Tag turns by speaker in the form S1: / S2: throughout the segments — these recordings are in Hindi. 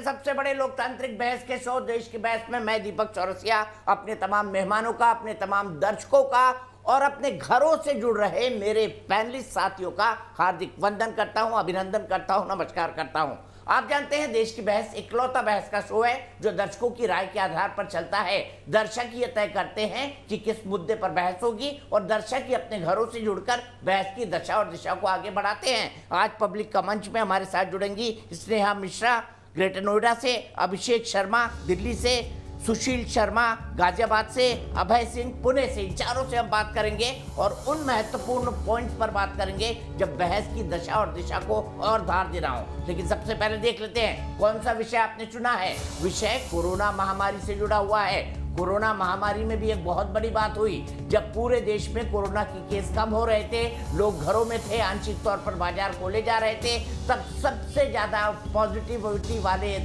S1: सबसे बड़े लोकतांत्रिक बहस के शो देश की बहस में मैं दीपक चौरसिया अपने तमाम मेहमानों का, अपने तमाम दर्शकों का और अपने घरों से जुड़ रहे मेरे पैनलिस्ट साथियों का हार्दिक वंदन करता हूं, अभिनंदन करता हूं, नमस्कार करता हूं। आप जानते हैं देश की बहस इकलौता बहस का शो है जो दर्शकों की राय के आधार पर चलता है। दर्शक ये तय करते हैं कि किस मुद्दे पर बहस होगी और दर्शक ही अपने घरों से जुड़कर बहस की दशा और दिशा को आगे बढ़ाते हैं। आज पब्लिक का मंच में हमारे साथ जुड़ेंगी स्नेहा मिश्रा ग्रेटर नोएडा से, अभिषेक शर्मा दिल्ली से, सुशील शर्मा गाजियाबाद से, अभय सिंह पुणे से। इन चारों से हम बात करेंगे और उन महत्वपूर्ण पॉइंट्स पर बात करेंगे जब बहस की दशा और दिशा को और धार दे रहा हूं। लेकिन सबसे पहले देख लेते हैं कौन सा विषय आपने चुना है। विषय कोरोना महामारी से जुड़ा हुआ है। कोरोना महामारी में भी एक बहुत बड़ी बात हुई जब पूरे देश में कोरोना की केस कम हो रहे थे, लोग घरों में थे, आंशिक तौर पर बाजार खोले जा रहे थे, तब सबसे ज्यादा पॉजिटिविटी वाले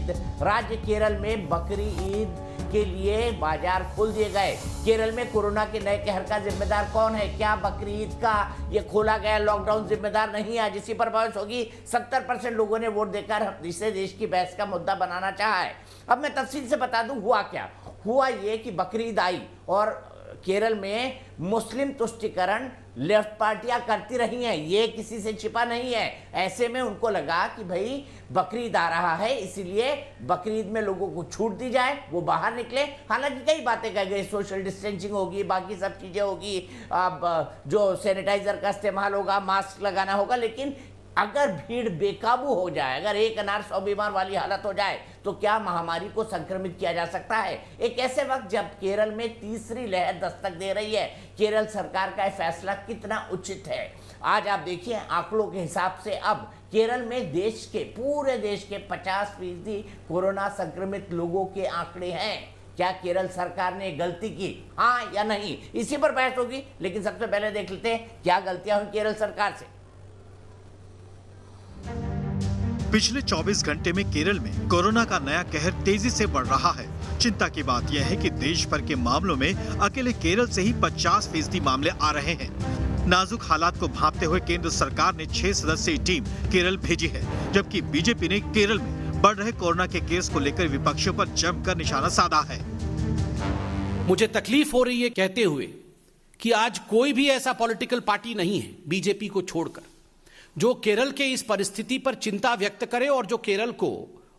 S1: राज्य केरल में बकरी ईद के लिए बाजार खोल दिए गए। केरल में कोरोना के नए कहर का जिम्मेदार कौन है? क्या बकरी ईद का ये खोला गया लॉकडाउन जिम्मेदार नहीं है? जिसी पर बहस होगी। 70% लोगों ने वोट देकर इसे देश की बहस का मुद्दा बनाना चाहा है। अब मैं तफसील से बता दूं हुआ क्या। हुआ ये कि बकरी ईद आई और केरल में मुस्लिम तुष्टिकरण लेफ्ट पार्टियां करती रही हैं, ये किसी से छिपा नहीं है। ऐसे में उनको लगा कि भाई बकरी ईद आ रहा है, इसीलिए बकरी ईद में लोगों को छूट दी जाए, वो बाहर निकले। हालांकि कई बातें कह गई, सोशल डिस्टेंसिंग होगी, बाकी सब चीजें होगी, अब जो सैनिटाइजर का इस्तेमाल होगा, मास्क लगाना होगा। लेकिन अगर भीड़ बेकाबू हो जाए, अगर एक अनार 100 बीमार वाली हालत हो जाए तो क्या महामारी को संक्रमित किया जा सकता है? एक ऐसे वक्त जब केरल में तीसरी लहर दस्तक दे रही है, केरल सरकार का फैसला कितना उचित है। आज आप देखिए आंकड़ों के हिसाब से अब केरल में पूरे देश के 50% कोरोना संक्रमित लोगों के आंकड़े हैं। क्या केरल सरकार ने गलती की, हाँ या नहीं? इसी पर बहस होगी। लेकिन सबसे पहले देख लेते हैं क्या गलतियां हुई केरल सरकार से।
S2: पिछले 24 घंटे में केरल में कोरोना का नया कहर तेजी से बढ़ रहा है। चिंता की बात यह है कि देश भर के मामलों में अकेले केरल से ही 50% मामले आ रहे हैं। नाजुक हालात को भांपते हुए केंद्र सरकार ने 6 सदस्यीय टीम केरल भेजी है, जबकि बीजेपी ने केरल में बढ़ रहे कोरोना के केस को लेकर विपक्षियों पर जमकर निशाना साधा है।
S3: मुझे तकलीफ हो रही है कहते हुए कि आज कोई भी ऐसा पॉलिटिकल पार्टी नहीं है बीजेपी को छोड़कर जो केरल के इस परिस्थिति पर चिंता व्यक्त करे और जो केरल को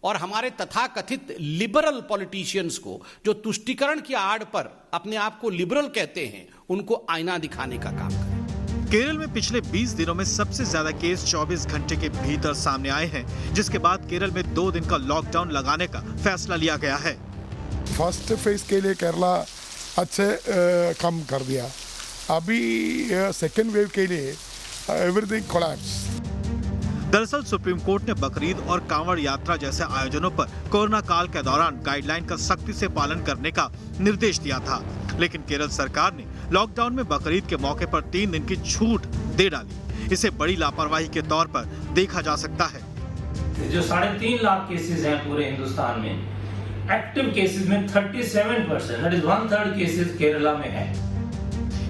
S3: और हमारे तथाकथित लिबरल पॉलिटिशियंस को जो तुष्टीकरण की आड़ पर अपने आप को लिबरल कहते हैं उनको आईना दिखाने का काम करे।
S2: केरल में पिछले 20 दिनों में सबसे ज्यादा केस 24 घंटे के भीतर सामने आए हैं, जिसके बाद केरल में 2 दिन का लॉकडाउन लगाने का फैसला लिया गया है।
S4: फर्स्ट फेज के लिए केरला अच्छे कम कर दिया, अभी सेकेंड वेव के लिए एवरीथिंग कोलैप्स।
S2: दरअसल सुप्रीम कोर्ट ने बकरीद और कांवड़ यात्रा जैसे आयोजनों पर कोरोना काल के दौरान गाइडलाइन का सख्ती से पालन करने का निर्देश दिया था, लेकिन केरल सरकार ने लॉकडाउन में बकरीद के मौके पर 3 दिन की छूट दे डाली। इसे बड़ी लापरवाही के तौर पर देखा जा सकता है।
S5: जो 3.5 लाख केसेस हैं पूरे हिंदुस्तान में, एक्टिव केसेस में 37%, दैट इज 1/3 केसेस केरला में है।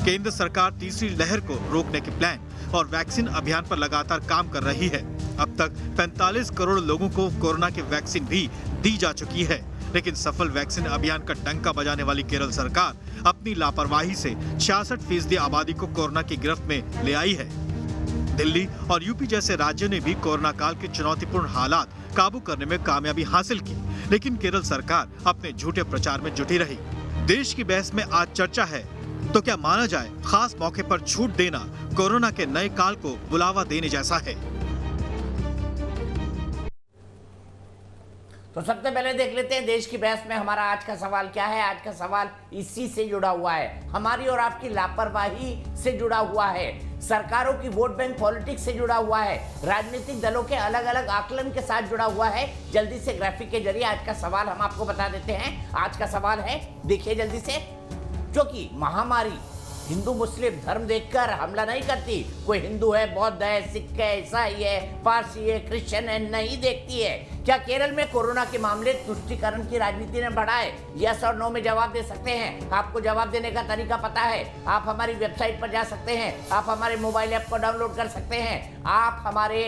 S2: केंद्र सरकार तीसरी लहर को रोकने के प्लान और वैक्सीन अभियान पर लगातार काम कर रही है। अब तक 45 करोड़ लोगों को कोरोना की वैक्सीन भी दी जा चुकी है, लेकिन सफल वैक्सीन अभियान का डंका बजाने वाली केरल सरकार अपनी लापरवाही से 66% आबादी को कोरोना की गिरफ्त में ले आई है। दिल्ली और यूपी जैसे राज्यों ने भी कोरोना काल के चुनौतीपूर्ण हालात काबू करने में कामयाबी हासिल की, लेकिन केरल सरकार अपने झूठे प्रचार में जुटी रही। देश की बहस में आज चर्चा है तो क्या माना जाए खास मौके पर छूट देना कोरोना के नए काल को बुलावा देने जैसा है?
S1: तो सबसे पहले देख लेते हैं देश की बहस में हमारा आज का सवाल क्या है। आज का सवाल इसी से जुड़ा हुआ है, हमारी और आपकी लापरवाही से जुड़ा हुआ है, सरकारों की वोट बैंक पॉलिटिक्स से जुड़ा हुआ है, राजनीतिक दलों के अलग अलग आकलन के साथ जुड़ा हुआ है। जल्दी से ग्राफिक के जरिए आज का सवाल हम आपको बता देते हैं। आज का सवाल है, देखिए जल्दी से, क्योंकि महामारी हिंदू मुस्लिम धर्म देखकर हमला नहीं करती। कोई हिंदू है, बौद्ध है, सिख है, ईसाई है, पारसी है, क्रिश्चियन है, नहीं देखती है। क्या केरल में कोरोना के मामले तुष्टीकरण की राजनीति ने बढ़ाए? यस और नो में जवाब दे सकते हैं। आपको जवाब देने का तरीका पता है, आप हमारी वेबसाइट पर जा सकते हैं, आप हमारे मोबाइल ऐप को डाउनलोड कर सकते हैं, आप हमारे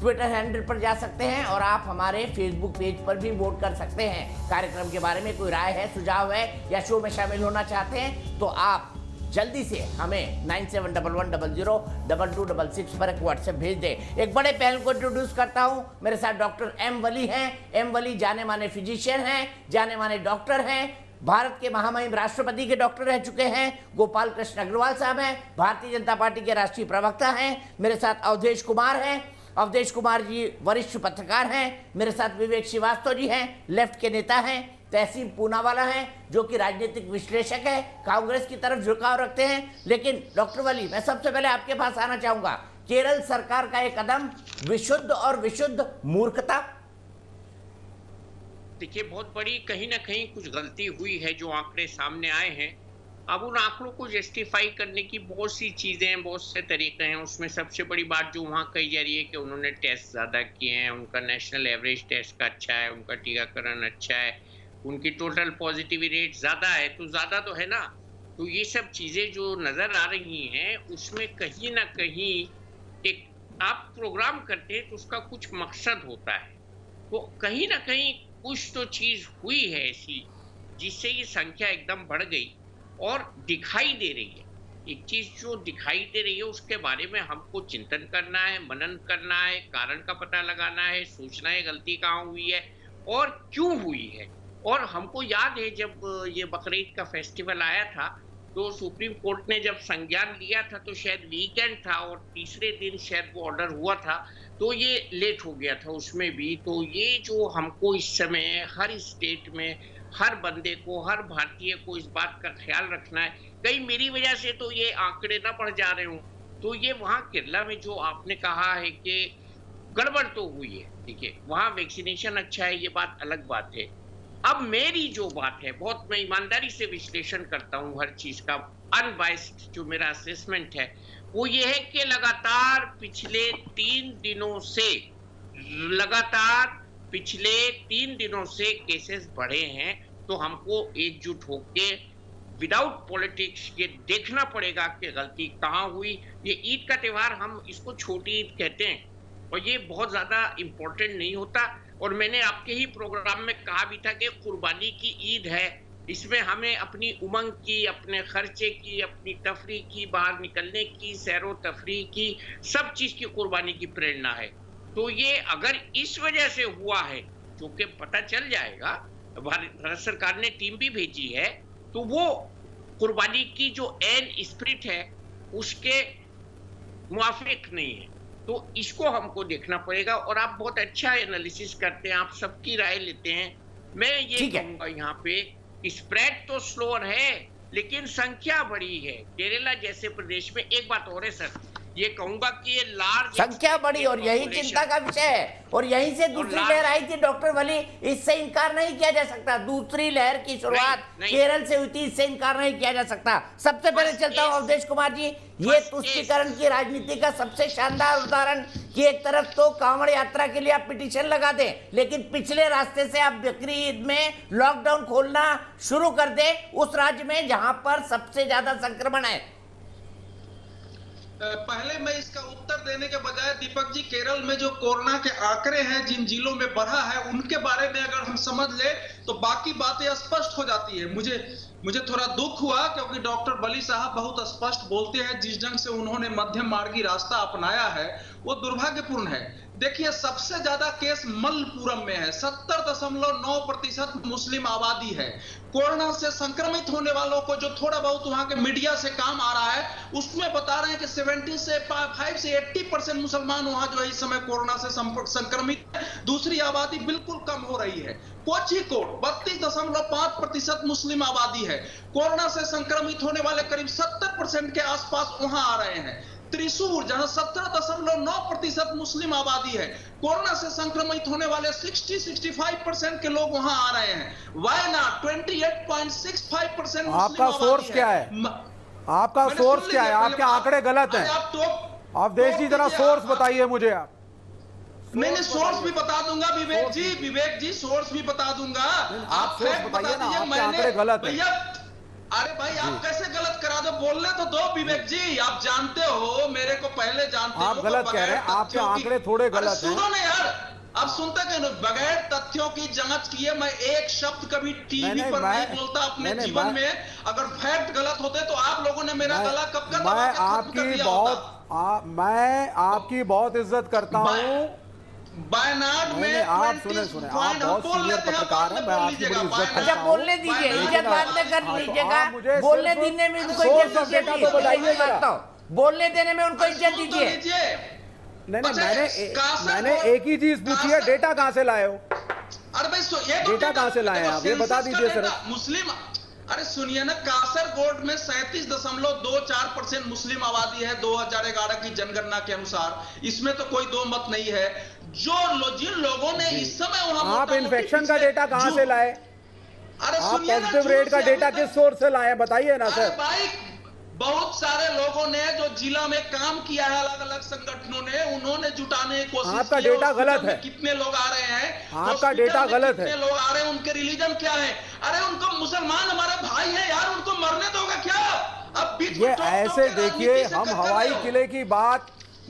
S1: ट्विटर हैंडल पर जा सकते हैं और आप हमारे फेसबुक पेज पर भी वोट कर सकते हैं। कार्यक्रम के बारे में कोई राय है, सुझाव है या शो में शामिल होना चाहते हैं तो आप जल्दी से हमें 9711002266 पर एक व्हाट्सएप भेज दें। एक बड़े पहल को इंट्रोड्यूस करता हूं। मेरे साथ डॉक्टर एम वली हैं। एम वली जाने माने फिजिशियन हैं, जाने माने डॉक्टर हैं, भारत के महामहिम राष्ट्रपति के डॉक्टर रह चुके हैं। गोपाल कृष्ण अग्रवाल साहब हैं, भारतीय जनता पार्टी के राष्ट्रीय प्रवक्ता हैं। मेरे साथ अवधेश कुमार हैं। अवधेश कुमार जी वरिष्ठ पत्रकार हैं। मेरे साथ विवेक श्रीवास्तव जी हैं, लेफ्ट के नेता हैं। तहसीन पूनावाला हैं जो कि राजनीतिक विश्लेषक है, कांग्रेस की तरफ झुकाव रखते हैं। लेकिन डॉक्टर वली, मैं सबसे पहले आपके पास आना चाहूंगा। केरल सरकार का एक कदम विशुद्ध और विशुद्ध मूर्खता।
S6: देखिए, बहुत बड़ी कहीं ना कहीं कुछ गलती हुई है जो आंकड़े सामने आए हैं। अब उन आंकड़ों को जस्टिफाई करने की बहुत सी चीजें हैं, बहुत से तरीके हैं। उसमें सबसे बड़ी बात जो वहाँ कही जा रही है कि उन्होंने टेस्ट ज्यादा किए हैं, उनका नेशनल एवरेज टेस्ट का अच्छा है, उनका टीकाकरण अच्छा है, उनकी टोटल पॉजिटिविटी रेट ज्यादा है। तो ज्यादा तो है ना। तो ये सब चीजें जो नजर आ रही हैं उसमें कहीं ना कहीं एक आप प्रोग्राम करते हैं तो उसका कुछ मकसद होता है। तो कहीं ना कहीं कुछ तो चीज हुई है ऐसी जिससे ये संख्या एकदम बढ़ गई और दिखाई दे रही है। एक चीज जो दिखाई दे रही है उसके बारे में हमको चिंतन करना है, मनन करना है, कारण का पता लगाना है, सोचना है गलती कहाँ हुई है और क्यों हुई है। और हमको याद है जब ये बकरीद का फेस्टिवल आया था तो सुप्रीम कोर्ट ने जब संज्ञान लिया था तो शायद वीकेंड था और तीसरे दिन शायद वो ऑर्डर हुआ था, तो ये लेट हो गया था उसमें भी। तो ये जो हमको इस समय हर स्टेट में हर बंदे को, हर भारतीय को इस बात का ख्याल रखना है कहीं मेरी वजह से तो ये आंकड़े ना बढ़ जा रहे हों। तो ये वहाँ केरला में जो आपने कहा है कि गड़बड़ तो हुई है, देखिए वहाँ वैक्सीनेशन अच्छा है, ये बात अलग बात है। अब मेरी जो बात है, बहुत मैं ईमानदारी से विश्लेषण करता हूँ हर चीज का, अनबाइस्ड जो मेरा असेसमेंट है वो ये है कि लगातार पिछले 3 दिनों से केसेस बढ़े हैं। तो हमको एकजुट होके विदाउट पॉलिटिक्स ये देखना पड़ेगा कि गलती कहाँ हुई। ये ईद का त्योहार हम इसको छोटी ईद कहते हैं और ये बहुत ज्यादा इम्पोर्टेंट नहीं होता। और मैंने आपके ही प्रोग्राम में कहा भी था कि कुर्बानी की ईद है, इसमें हमें अपनी उमंग की, अपने खर्चे की, अपनी तफरीह की, बाहर निकलने की, सैरो तफरीह की, सब चीज की कुर्बानी की प्रेरणा है। तो ये अगर इस वजह से हुआ है, जो कि पता चल जाएगा, भारत सरकार ने टीम भी भेजी है, तो वो कुर्बानी की जो एन स्पिरिट है उसके मुआफिक नहीं है। तो इसको हमको देखना पड़ेगा। और आप बहुत अच्छा एनालिसिस करते हैं, आप सबकी राय लेते हैं। मैं ये कहूंगा यहाँ पे स्प्रेड तो स्लोअर है लेकिन संख्या बड़ी है। केरला जैसे प्रदेश में एक बात और है सर, ये कहूंगा कि ये लार्ज
S1: संख्या बढ़ी और यही चिंता का विषय है। और यहीं से दूसरी लहर आई थी डॉक्टर वली, इससे इनकार नहीं किया जा सकता। दूसरी लहर की शुरुआत केरल से हुई थी, इससे इनकार नहीं किया जा सकता। सबसे पहले चलता हूं अवधेश कुमार जी, ये तुष्टीकरण की राजनीति का सबसे शानदार उदाहरण कि एक तरफ तो कांवड़ यात्रा के लिए आप पिटीशन लगा दें, लेकिन पिछले रास्ते से आप बकरी ईद में लॉकडाउन खोलना शुरू कर दें उस राज्य में जहां पर सबसे ज्यादा संक्रमण है।
S7: पहले मैं इसका उत्तर देने के बजाय दीपक जी, केरल में जो कोरोना के आंकड़े हैं जिन जिलों में बढ़ा है उनके बारे में अगर हम समझ ले तो बाकी बातें स्पष्ट हो जाती है। मुझे थोड़ा दुख हुआ क्योंकि डॉक्टर वली साहब बहुत स्पष्ट बोलते हैं। जिस ढंग से उन्होंने मध्यम मार्गी रास्ता अपनाया है वो दुर्भाग्यपूर्ण है। देखिए, सबसे ज्यादा केस मलप्पुरम में है, 70.9% मुस्लिम आबादी है। कोरोना से संक्रमित होने वालों को जो थोड़ा बहुत वहां के मीडिया से काम आ रहा है उसमें बता रहे हैं कि 75 से 80% मुसलमान वहां जो है इस समय कोरोना से संक्रमित है। दूसरी आबादी बिल्कुल कम हो रही है। कोझिकोड 32.5% मुस्लिम आबादी है। कोरोना से संक्रमित होने वाले करीब 70% के आसपास वहां आ रहे हैं। त्रिशूर जहां 17.9% मुस्लिम आबादी है, कोरोना से संक्रमित होने वाले 60-65% के लोग वहां आ रहे हैं। वायनाड 28.65%
S8: आपका सोर्स क्या है? आपका सोर्स क्या है? आपके आंकड़े गलत हैं। आप देश की जरा सोर्स बताइए मुझे। आप
S7: मैंने सोर्स भी बता दूंगा विवेक जी सोर्स भी बता दूंगा। आप फैक्ट बता दीजिए। मैंने भैया अरे भाई आप कैसे गलत करा दो, बोलने तो दो विवेक जी। आप जानते हो, मेरे को पहले जानते
S8: आप
S7: हो,
S8: गलत
S7: तो
S8: कह रहे हैं,
S7: बगैर
S8: आपके
S7: तथ्यों की-
S8: आंकड़े थोड़े
S7: अरे
S8: गलत हैं।
S7: सुनो ना यार, आप सुनते क्यों नहीं? बगैर तथ्यों की जांच किए मैं एक शब्द कभी टीवी पर नहीं बोलता अपने जीवन में। अगर फैक्ट गलत होते तो आप लोगों ने मेरा गला कब कर
S8: मैं आपकी बहुत इज्जत करता हूँ।
S7: वायनाड में
S8: आप सुने आप बहुत सीनियर पत्रकार हैं, मैं आपकी बड़ी इज्जत करता
S1: अच्छा
S8: हूँ।
S1: बोलने दीजिए, इज्जत बाद में कर लीजिएगा।
S8: मुझे
S1: बोलने
S8: सिर्फ
S1: देने में उनको
S8: सोर्स
S1: इज्जत
S8: ऑफ डेटा
S1: दीजिए।
S8: तो बताइए जरा।
S1: बात तो बोलने देने में उनको इज्जत दीजिए।
S8: नहीं
S7: अच्छा,
S8: मैंने एक ही चीज पूछी है, डेटा कहाँ से लाए हो?
S7: अरे भाई ये तो
S8: डेटा कहाँ से लाए हैं आप, ये बता दीजिए सर।
S7: मुस्लिम, अरे सुनिए ना, कासरगोड में 37.24% मुस्लिम आबादी है 2011 की जनगणना के अनुसार। इसमें तो कोई दो मत नहीं है। जिन लोगों ने इस समय वहां
S8: आप इन्फेक्शन का डेटा कहाँ से लाए?
S7: अरे
S8: आप
S7: सुनिए ना,
S8: पॉजिटिव रेट का डेटा किस सोर्स से लाए, बताइए ना
S7: अरे
S8: सर।
S7: भाई बहुत सारे लोगों ने जो जिला में काम किया है, अलग अलग संगठनों ने, उन्होंने जुटाने की कोशिश
S8: आपका
S7: की है।
S8: डेटा गलत है।
S7: कितने लोग आ रहे हैं,
S8: आपका डेटा गलत है।
S7: कितने लोग आ रहे हैं, उनके रिलीजन क्या है? अरे उनको मुसलमान हमारे भाई हैं यार, उनको मरने दोगे क्या? अब बीच में
S8: ये
S7: टोक-टोक
S8: ऐसे
S7: के
S8: देखिए,
S7: राजनीति से
S8: हम
S7: कर
S8: हवाई
S7: रहे हो।
S8: किले की बात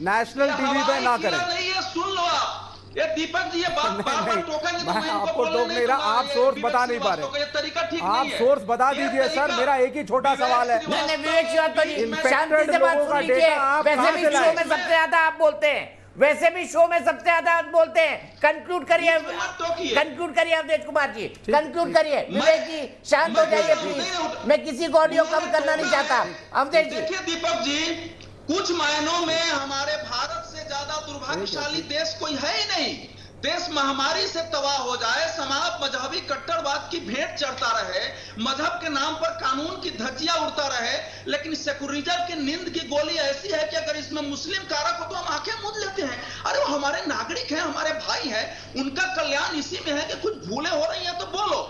S8: नेशनल टीवी पे ना करें।
S7: नहीं है, सुन लो आप। ये दीपक जी ये बात बार-बार टोकेंगे तो
S8: मैं
S7: मैं इनको
S8: आपको
S7: बोलने
S8: टोक नहीं रहा,
S7: दूंगा।
S8: आप
S7: ये
S8: सोर्स
S7: विवेक
S8: बता नहीं पा
S7: श्रीवास्तव का
S8: रहे।
S7: ये तरीका ठीक
S8: आप
S7: नहीं है।
S8: सोर्स बता
S7: ये
S8: दीजिए सर,
S7: तरीका-
S8: मेरा एक ही छोटा
S7: विवेक
S8: सवाल है।
S7: श्रीवास्तव-
S1: नहीं विवेक श्रीवास्तव जी,
S8: Infected
S1: शांति से बात
S8: लोगों
S1: सुन
S8: का
S1: लीजिए।
S8: डेटा आप
S1: वैसे
S8: कहाँ
S1: भी
S8: से
S1: शो
S8: लाए?
S1: में सबसे ज्यादा आप बोलते हैं, वैसे भी शो में सबसे ज्यादा आप बोलते हैं। कंक्लूड करिए,
S7: बीच में मत टोकिए।
S1: कंक्लूड करिए अवधेश कुमार जी, कंक्लूड करिए। विवेक जी शांत हो जाइए प्लीज, मैं किसी को ऑडियो कम करना नहीं चाहता। अवधेश जी
S7: देखिए दीपक जी, कुछ मायनों में हमारे भारत से ज्यादा दुर्भाग्यशाली देश कोई है ही नहीं। देश महामारी से तबाह हो जाए, समाज मजहबी कट्टरवाद की भेंट चढ़ता रहे, मजहब के नाम पर कानून की धज्जियां उड़ता रहे, लेकिन सेकुलरिज्म की नींद की गोली ऐसी है कि अगर इसमें मुस्लिम कारक हो तो हम आंखें मूंद लेते हैं। अरे वो हमारे नागरिक हैं, हमारे भाई हैं, उनका कल्याण इसी में है कि कुछ भूले हो रही हैं तो बोलो।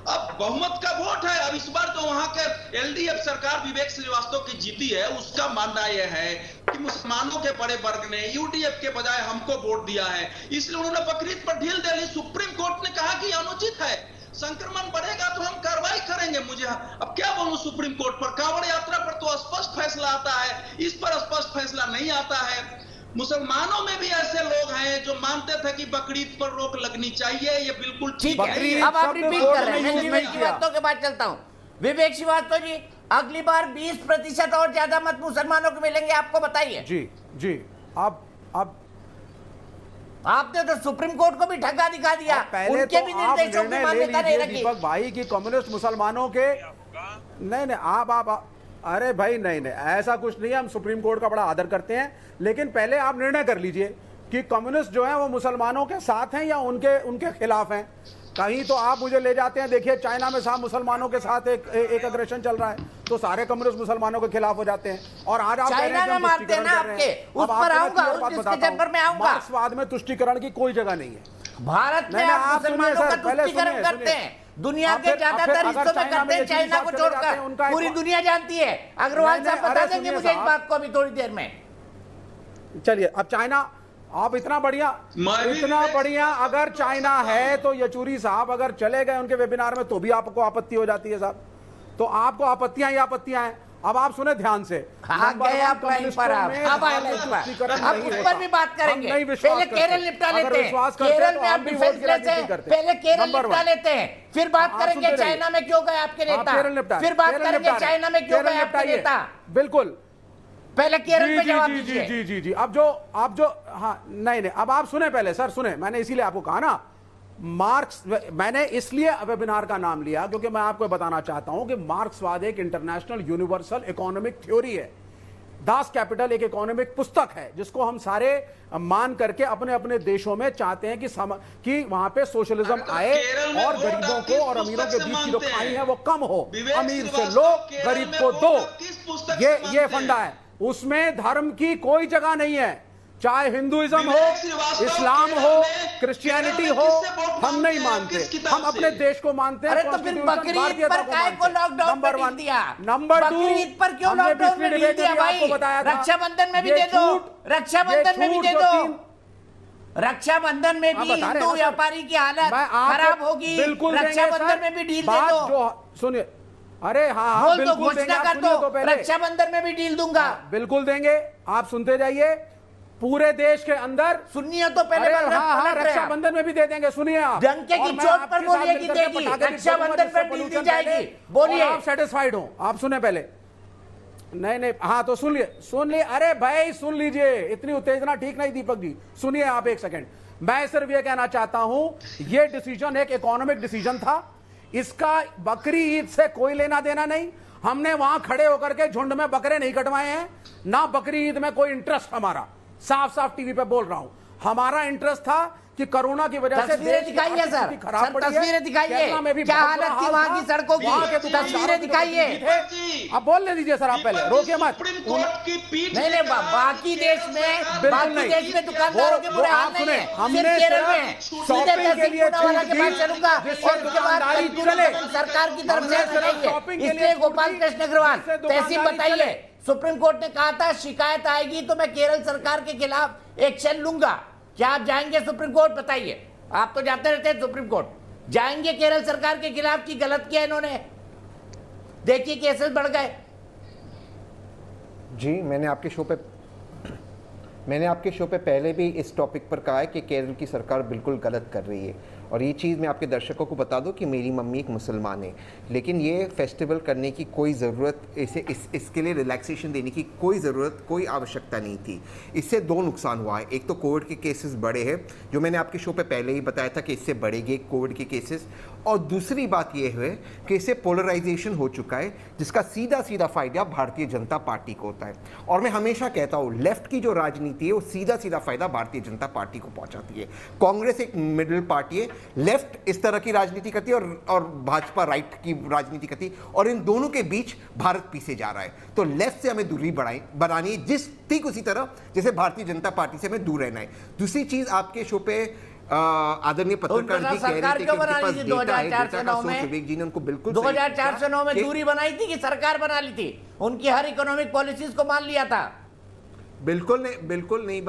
S7: अब बहुमत का वोट है। अब इस बार तो वहां के एलडीएफ सरकार विवेक श्रीवास्तव की जीती है, उसका मानना यह है कि मुसलमानों के बड़े वर्ग ने यूडीएफ के बजाय हमको वोट दिया है, इसलिए उन्होंने बकरीद पर ढील दे ली। सुप्रीम कोर्ट ने कहा कि अनुचित है, संक्रमण बढ़ेगा तो हम कार्रवाई करेंगे। मुझे अब क्या बोलूं सुप्रीम कोर्ट पर? कांवड़ यात्रा पर तो स्पष्ट फैसला आता है, इस पर स्पष्ट फैसला नहीं आता है। मुसलमानों में भी ऐसे लोग हैं जो मानते थे कि बकरीद पर रोक लगनी चाहिए, ये बिल्कुल
S1: ठीक है।
S8: बकरीद
S1: अब आप
S8: शब्द
S1: रिपीट
S8: कोर्ट
S1: कर रहे हैं,
S8: ने
S1: मैं
S8: यूज
S1: विवेक
S8: नहीं
S1: श्रीवास्तव के बाद चलता हूं। विवेक श्रीवास्तव जी, अगली बार 20% और ज्यादा मत मुसलमानों को मिलेंगे, आपको बताइए।
S8: जी अब
S1: आपने तो सुप्रीम कोर्ट को भी ठगा दिखा दिया,
S8: पहले
S1: उनके
S8: तो
S1: भी
S8: आप
S1: निर्देशों की
S8: निर्णय ले
S1: मान्यता नहीं
S8: लीजिए
S1: रखी।
S8: दीपक भाई की कम्युनिस्ट मुसलमानों के नहीं आप अरे भाई नहीं ऐसा कुछ नहीं है। हम सुप्रीम कोर्ट का बड़ा आदर करते हैं, लेकिन पहले आप निर्णय कर लीजिए कि कम्युनिस्ट जो है वो मुसलमानों के साथ हैं या उनके खिलाफ हैं। कहीं तो आप मुझे ले जाते हैं, देखिए चाइना में साहब मुसलमानों के साथ एक अग्रेशन चल रहा है, तो सारे कम्युनिस्ट मुसलमानों के खिलाफ हो जाते हैं। और आज आप
S1: चाइना में मारते हैं ना आपके, उस पर आऊंगा, उस डिस्कशन पर मैं आऊंगा।
S8: मार्क्सवाद में तुष्टीकरण की कोई जगह नहीं है।
S1: भारत में आप मुसलमानों का तुष्टीकरण करते हैं, दुनिया के ज्यादातर हिस्सों में करते हैं, चाइना को छोड़कर पूरी दुनिया जानती है। अग्रवाल साहब बता देंगे मुझे इस बात को अभी थोड़ी देर में।
S8: चलिए, अब चाइना आप इतना बढ़िया अगर चाइना है तो येचुरी साहब अगर चले गए उनके वेबिनार में तो भी आपको आपत्ति हो जाती है साहब, तो आपको आपत्तियां ही आपत्तियां हैं। अब आप सुने ध्यान से,
S1: अब उस पर भी बात करेंगे। पहले केरल निपटा लेते हैं, केरल में आप डिफेंसलेस हैं, पहले केरल निपटा लेते हैं, फिर बात करेंगे चाइना में क्यों गए आपके नेता, फिर बात करेंगे चाइना में क्यों गए आपके नेता।
S8: बिल्कुल,
S1: पहले केरल में जवाब दीजिए।
S8: जी अब जो हाँ नहीं अब आप सुने, पहले सर सुने, मैंने इसीलिए आपको कहा ना मार्क्स, मैंने इसलिए वेबिनार का नाम लिया क्योंकि मैं आपको बताना चाहता हूं कि मार्क्सवाद एक इंटरनेशनल यूनिवर्सल इकोनॉमिक थ्योरी है। दास कैपिटल एक इकोनॉमिक पुस्तक है जिसको हम सारे मान करके अपने अपने देशों में चाहते हैं कि वहां पे सोशलिज्म आए और गरीबों को और अमीरों के बीच की जो खाई है वो कम हो, अमीर से लो गरीब को दो, ये फंडा है। उसमें धर्म की कोई जगह नहीं है, चाहे हिंदुइज्म हो, इस्लाम हो, क्रिश्चियनिटी हो, हम नहीं मानते, हम अपने देश को मानते हैं।
S1: अरे तो फिर बकरीद पर काय को लॉकडाउन में ढील दिया,
S8: नंबर 2
S1: बकरीद पर क्यों लॉकडाउन में ढील दिया भाई? रक्षाबंधन में भी दे दो, रक्षाबंधन में भी दे दो, रक्षाबंधन में भी हिंदू व्यापारी की हालत खराब होगी, रक्षाबंधन में भी ढील दे दो।
S8: सुनिए, अरे हाँ हाँ,
S1: बोल दो,
S8: बिल्कुल देंगे,
S1: घोषणा
S8: आप
S1: कर
S8: सुनिए तो
S1: दो,
S8: पहले।
S1: रक्षाबंधन में भी डील दूंगा।
S8: बिल्कुल देंगे, आप सुनते जाइए। पूरे देश के अंदर
S1: सुनिए तो पहले
S8: अरे
S1: बात
S8: हाँ हाँ,
S1: पलट रहे हैं आप।
S8: रक्षाबंधन में भी दे देंगे, सुनिए आप।
S1: डंके
S8: और
S1: की
S8: मैं
S1: चोट
S8: आपके
S1: पर
S8: साथ
S1: बोलिए कि
S8: मिलकर के
S1: देगी,
S8: पटाखे भी
S1: रक्षाबंधन
S8: फोड़ूंगा,
S1: पर डील दी
S8: जिससे
S1: जाएगी।
S8: pollution
S1: बोलिए।
S8: और आप सेटिस्फाइड हो। आप सुने पहले। नहीं, हाँ तो सुन लिए। अरे भाई सुन लीजिए, इतनी उत्तेजना ठीक नहीं दीपक जी, सुनिए आप एक सेकंड। मैं सिर्फ ये कहना चाहता हूं, ये डिसीजन एक इकोनॉमिक डिसीजन था, इसका बकरी ईद से कोई लेना देना नहीं। हमने वहां खड़े होकर के झुंड में बकरे नहीं कटवाए हैं, ना बकरी ईद में कोई इंटरेस्ट हमारा, साफ साफ टीवी पे बोल रहा हूं। हमारा इंटरेस्ट था कि कोरोना की वजह से
S1: तस्वीरें दिखाइए सर, तस्वीरें दिखाइए, क्या हालत थी वहां की सड़कों की, तस्वीरें दिखाइए।
S8: अब बोलने दीजिए सर, आप पहले रोकिए मत।
S7: सुप्रीम कोर्ट की पीठ
S1: नहीं, बाकी देश में दुकानदारों के बुरे हाल नहीं है, सिर्फ केरल में।
S8: शॉपिंग के लिए
S1: वाला के पास चलूंगा और उसके बाद सरकार की तरफ से चाहिए। इसलिए गोपाल कृष्ण अग्रवाल तहसील बताइए, सुप्रीम कोर्ट ने कहा था शिकायत आएगी तो मैं केरल सरकार के खिलाफ एक्शन लूंगा। क्या आप जाएंगे सुप्रीम कोर्ट? बताइए, आप तो जाते रहते हैं सुप्रीम कोर्ट, जाएंगे केरल सरकार के खिलाफ की गलत किया इन्होंने? देखिए केसेस बढ़ गए।
S9: जी, मैंने आपके शो पे पहले भी इस टॉपिक पर कहा है कि केरल की सरकार बिल्कुल गलत कर रही है। और ये चीज़ मैं आपके दर्शकों को बता दूं कि मेरी मम्मी एक मुसलमान है, लेकिन ये फेस्टिवल करने की कोई ज़रूरत, इसके लिए रिलैक्सेशन देने की कोई ज़रूरत, कोई आवश्यकता नहीं थी। इससे दो नुकसान हुआ है। एक तो कोविड के केसेस बढ़े हैं, जो मैंने आपके शो पे पहले ही बताया था कि इससे बढ़ेंगे कोविड के केसेस। और दूसरी बात ये है कि इससे पोलराइजेशन हो चुका है, जिसका सीधा सीधा फ़ायदा भारतीय जनता पार्टी को होता है। और मैं हमेशा कहता हूँ, लेफ्ट की जो राजनीति है वो सीधा सीधा फ़ायदा भारतीय जनता पार्टी को पहुँचाती है। कांग्रेस एक मिडिल पार्टी है, लेफ्ट इस तरह की राजनीति करती है और भाजपा राइट की राजनीति करती है, और इन दोनों के बीच भारत पीछे जा रहा है। तो लेफ्ट से हमें दूरी बनानी है, ठीक उसी तरह जैसे भारतीय जनता पार्टी से हमें दूर रहना है। दूसरी चीज, आपके शो पे आदरणीय पत्रकार जी कह रहे थे कि उनके पास डेटा है, डेटा का सोर्स विवेक जी ने उनको बिल्कुल
S1: 2004 से 2009 में दूरी बनाई थी कि सरकार बना ली थी? उनकी हर इकोनॉमिक पॉलिसीज को मान लिया था?
S9: बिल्कुल नहीं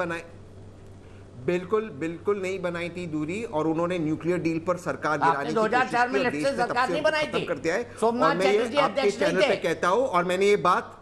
S9: बनाई थी दूरी। और उन्होंने न्यूक्लियर डील पर सरकार गिराने की
S1: 2004 में लेफ्ट से सरकार नहीं बनाई थी,
S9: कर दिया है।
S1: सोमनाथ
S9: और मैं ये
S1: चैटर्जी
S9: आपके
S1: अध्यक्ष नहीं
S9: चैनल पे
S1: थे।
S9: कहता हूँ, और मैंने ये बात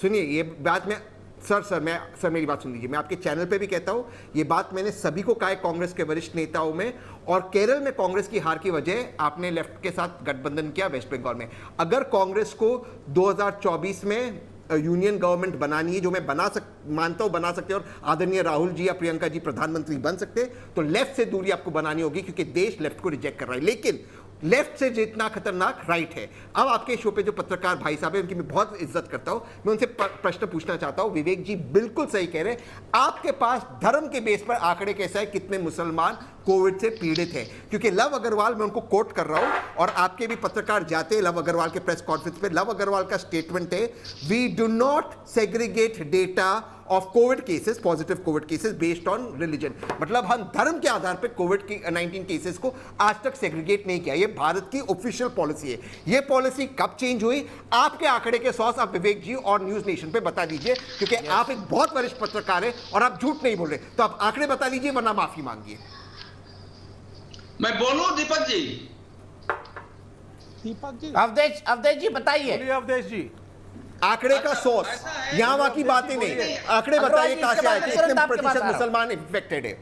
S9: सुनिए, ये बात मैं सर मेरी बात सुन लीजिए। मैं आपके चैनल पे भी कहता हूँ, ये बात मैंने सभी को कहा है, कांग्रेस के वरिष्ठ नेताओं में। और केरल में कांग्रेस की हार की वजह आपने लेफ्ट के साथ गठबंधन किया वेस्ट बंगाल में। अगर कांग्रेस को 2024 में यूनियन गवर्नमेंट बनानी है, जो मैं मानता हूं बना सकते हैं, और आदरणीय राहुल जी या प्रियंका जी प्रधानमंत्री बन सकते हैं, तो लेफ्ट से दूरी आपको बनानी होगी, क्योंकि देश लेफ्ट को रिजेक्ट कर रहा है। लेकिन लेफ्ट से जितना खतरनाक राइट है। अब आपके शो पे जो पत्रकार भाई साहब है, उनकी मैं बहुत इज्जत करता हूं, मैं उनसे प्रश्न पूछना चाहता हूं। विवेक जी बिल्कुल सही कह रहे हैं, आपके पास धर्म के बेस पर आंकड़े कैसा है, कितने मुसलमान कोविड से पीड़ित है? क्योंकि लव अग्रवाल, मैं उनको कोट कर रहा हूं, और आपके भी पत्रकार जाते हैं लव अग्रवाल के प्रेस कॉन्फ्रेंस पे। लव अग्रवाल का स्टेटमेंट है, we do not segregate data of Covid cases, positive Covid cases based on religion. मतलब हम धर्म के आधार पर कोविड की 19 केसेस को आज तक सेग्रीगेट नहीं किया। ये भारत की ऑफिशियल पॉलिसी है। ये पॉलिसी कब चेंज हुई? आपके आंकड़े के सोर्स आप विवेक जी और न्यूज नेशन पे बता दीजिए, क्योंकि आप एक बहुत वरिष्ठ पत्रकार है और आप झूठ नहीं बोल रहे। तो आप आंकड़े बता लीजिए, वरना माफी मांगिए।
S7: मैं बोलूं दीपक जी?
S1: अवधेश जी बताइए।
S8: अवधेश जी,
S9: आंकड़े का सोर्स, यहां वहां की बातें नहीं, आंकड़े बताइए कहां से आए, कितने प्रतिशत मुसलमान इन्फेक्टेड है?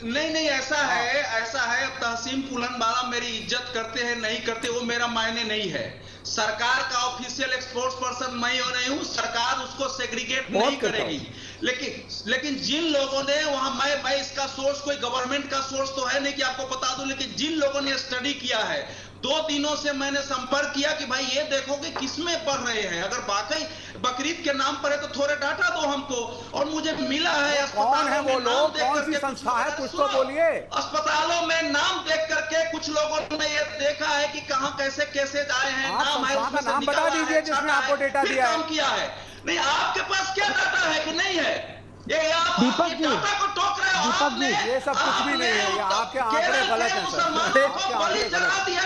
S7: नहीं, ऐसा है। अब तहसीन पुलनवाला मेरी इज्जत करते हैं नहीं करते वो मेरा मायने नहीं है। सरकार का ऑफिशियल एक्सपोर्ट्स पर्सन मैं नहीं हूं, सरकार उसको सेग्रीगेट नहीं करेगी। लेकिन जिन लोगों ने वहां, मैं इसका सोर्स कोई गवर्नमेंट का सोर्स तो है नहीं कि आपको बता दूं, लेकिन जिन लोगों ने स्टडी किया है, 2 दिनों से मैंने संपर्क किया कि भाई ये देखो कि किसमें पढ़ रहे हैं, अगर वाकई बकरीद के नाम पर है तो थोड़े डाटा दो हमको। और मुझे मिला है
S8: कौन है वो लोग, कौन सी संस्था है, कुछ तो बोलिए।
S7: अस्पतालों में नाम देख करके कुछ लोगों ने ये देखा है कि कहां कैसे केसेज आए हैं, नाम है,
S8: संस्था का नाम बता दीजिए जिसने आपको डेटा दिया है।
S7: काम किया है। नहीं, आपके पास क्या डाटा है कि नहीं है? ये आप
S10: दीपक जी,
S7: डाटा को टोक रहे हो।
S10: दीपक जी,
S8: ये सब कुछ भी नहीं है, ये आपके आंकड़े गलत हैं सर, आपके आंकड़े गलत हैं।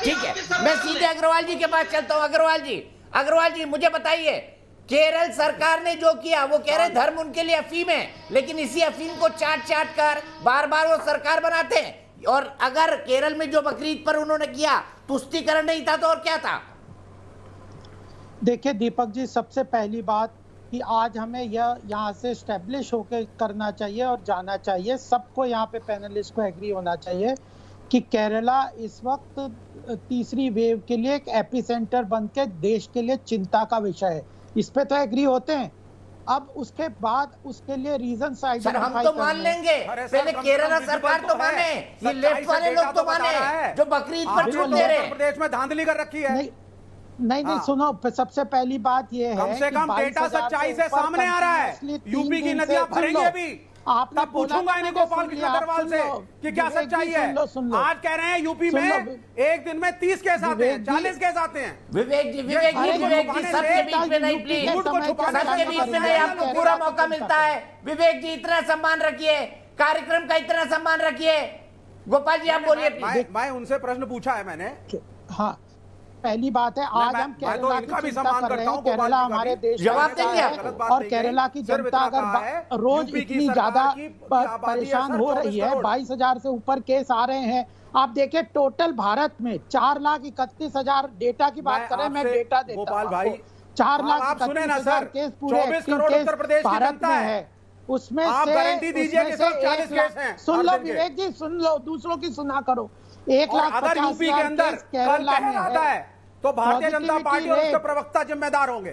S1: ठीक है, मैं सीधे अग्रवाल जी के पास चलता हूं। अग्रवाल जी मुझे बताइए, केरल सरकार ने जो किया, वो कह रहे धर्म उनके लिए अफीम है, लेकिन इसी अफीम को चाट कर बार बार वो सरकार बनाते हैं। और अगर केरल में जो बकरीद पर उन्होंने किया तुष्टीकरण नहीं था तो और क्या था?
S10: देखिए दीपक जी, सबसे पहली बात कि आज हमें यह यहाँ से स्टैब्लिश होकर करना चाहिए और जाना चाहिए, सबको यहाँ पे पैनलिस्ट को एग्री होना चाहिए कि केरला इस वक्त तीसरी वेव के लिए एक एपिसेंटर बन के देश के लिए चिंता का विषय है। इस पे तो एग्री होते हैं। अब उसके बाद उसके लिए रीजन
S1: सर हम तो मान लेंगे, पहले केरला सरकार तो माने, ये लेफ्ट वाले लोग तो माने जो बकरीद पर छूट दे रहे हैं।
S8: प्रदेश में धांधली कर रखी है।
S10: नहीं सुनो, सबसे पहली बात ये है
S8: कम से कम डेटा सच्चाई से सामने आ रहा है। यूपी की नदियां भरेंगी अभी।
S10: आपने
S8: तब पूछूंगा इन्हें गोपाल कृष्ण अग्रवाल से कि क्या सच्चाई है। आज कह रहे हैं यूपी में एक दिन में 30 केस आते हैं, 40 केस आते हैं।
S1: विवेक जी सबके बीच में नहीं, प्लीज सबके बीच में नहीं, आपको पूरा मौका मिलता है। विवेक जी इतना सम्मान रखिए, कार्यक्रम का इतना सम्मान रखिए। गोपाल जी आप बोलिए।
S8: मैं उनसे प्रश्न पूछा है मैंने।
S10: हाँ, पहली बात है आज हम केरला की चिंता कर रहे हैं। केरला हमारे देश
S1: जवाब देंगे
S10: और केरला की जनता अगर रोज इतनी ज्यादा परेशान हो रही है, 22,000 से ऊपर केस आ रहे हैं। आप देखिए टोटल भारत में 4,31,000 डेटा की बात करें, मैं डेटा देता हूं
S8: गोपाल भाई,
S10: 4,31,000 केस पूरे भारत में है। उसमें
S8: आप गारंटी दीजिए कि सिर्फ 40 केस हैं।
S10: सुन लो विवेक जी, सुन लो, दूसरों की सुना करो। 1,50,000 केस केरला में है
S8: तो भारतीय जनता पार्टी और उसके प्रवक्ता जिम्मेदार होंगे।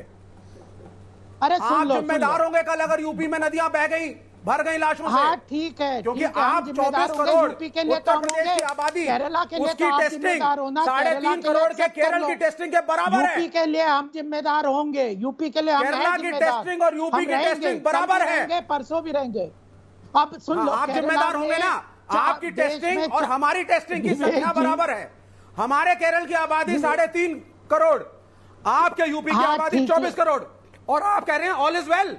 S10: अरे
S8: आप जिम्मेदार होंगे कल अगर यूपी में नदियां बह गई, भर गई लाशों से।
S10: हाँ ठीक है,
S8: क्योंकि आप 24 करोड़
S10: यूपी के लिए तो
S8: उत्तर प्रदेश की आबादी,
S10: केरला के लिए
S8: उसकी टेस्टिंग 3.5 करोड़ के केरल की टेस्टिंग के बराबर है।
S10: यूपी के लिए हम जिम्मेदार होंगे, यूपी के लिए हम
S8: केरला की टेस्टिंग और यूपी की टेस्टिंग बराबर है,
S10: परसों भी रहेंगे। अब सुन लो,
S8: आप जिम्मेदार होंगे ना। आपकी टेस्टिंग और हमारी टेस्टिंग की संख्या बराबर है। हमारे केरल की आबादी 3.5 करोड़, आपके यूपी की आबादी 24 करोड़, और आप कह रहे हैं ऑल इज वेल।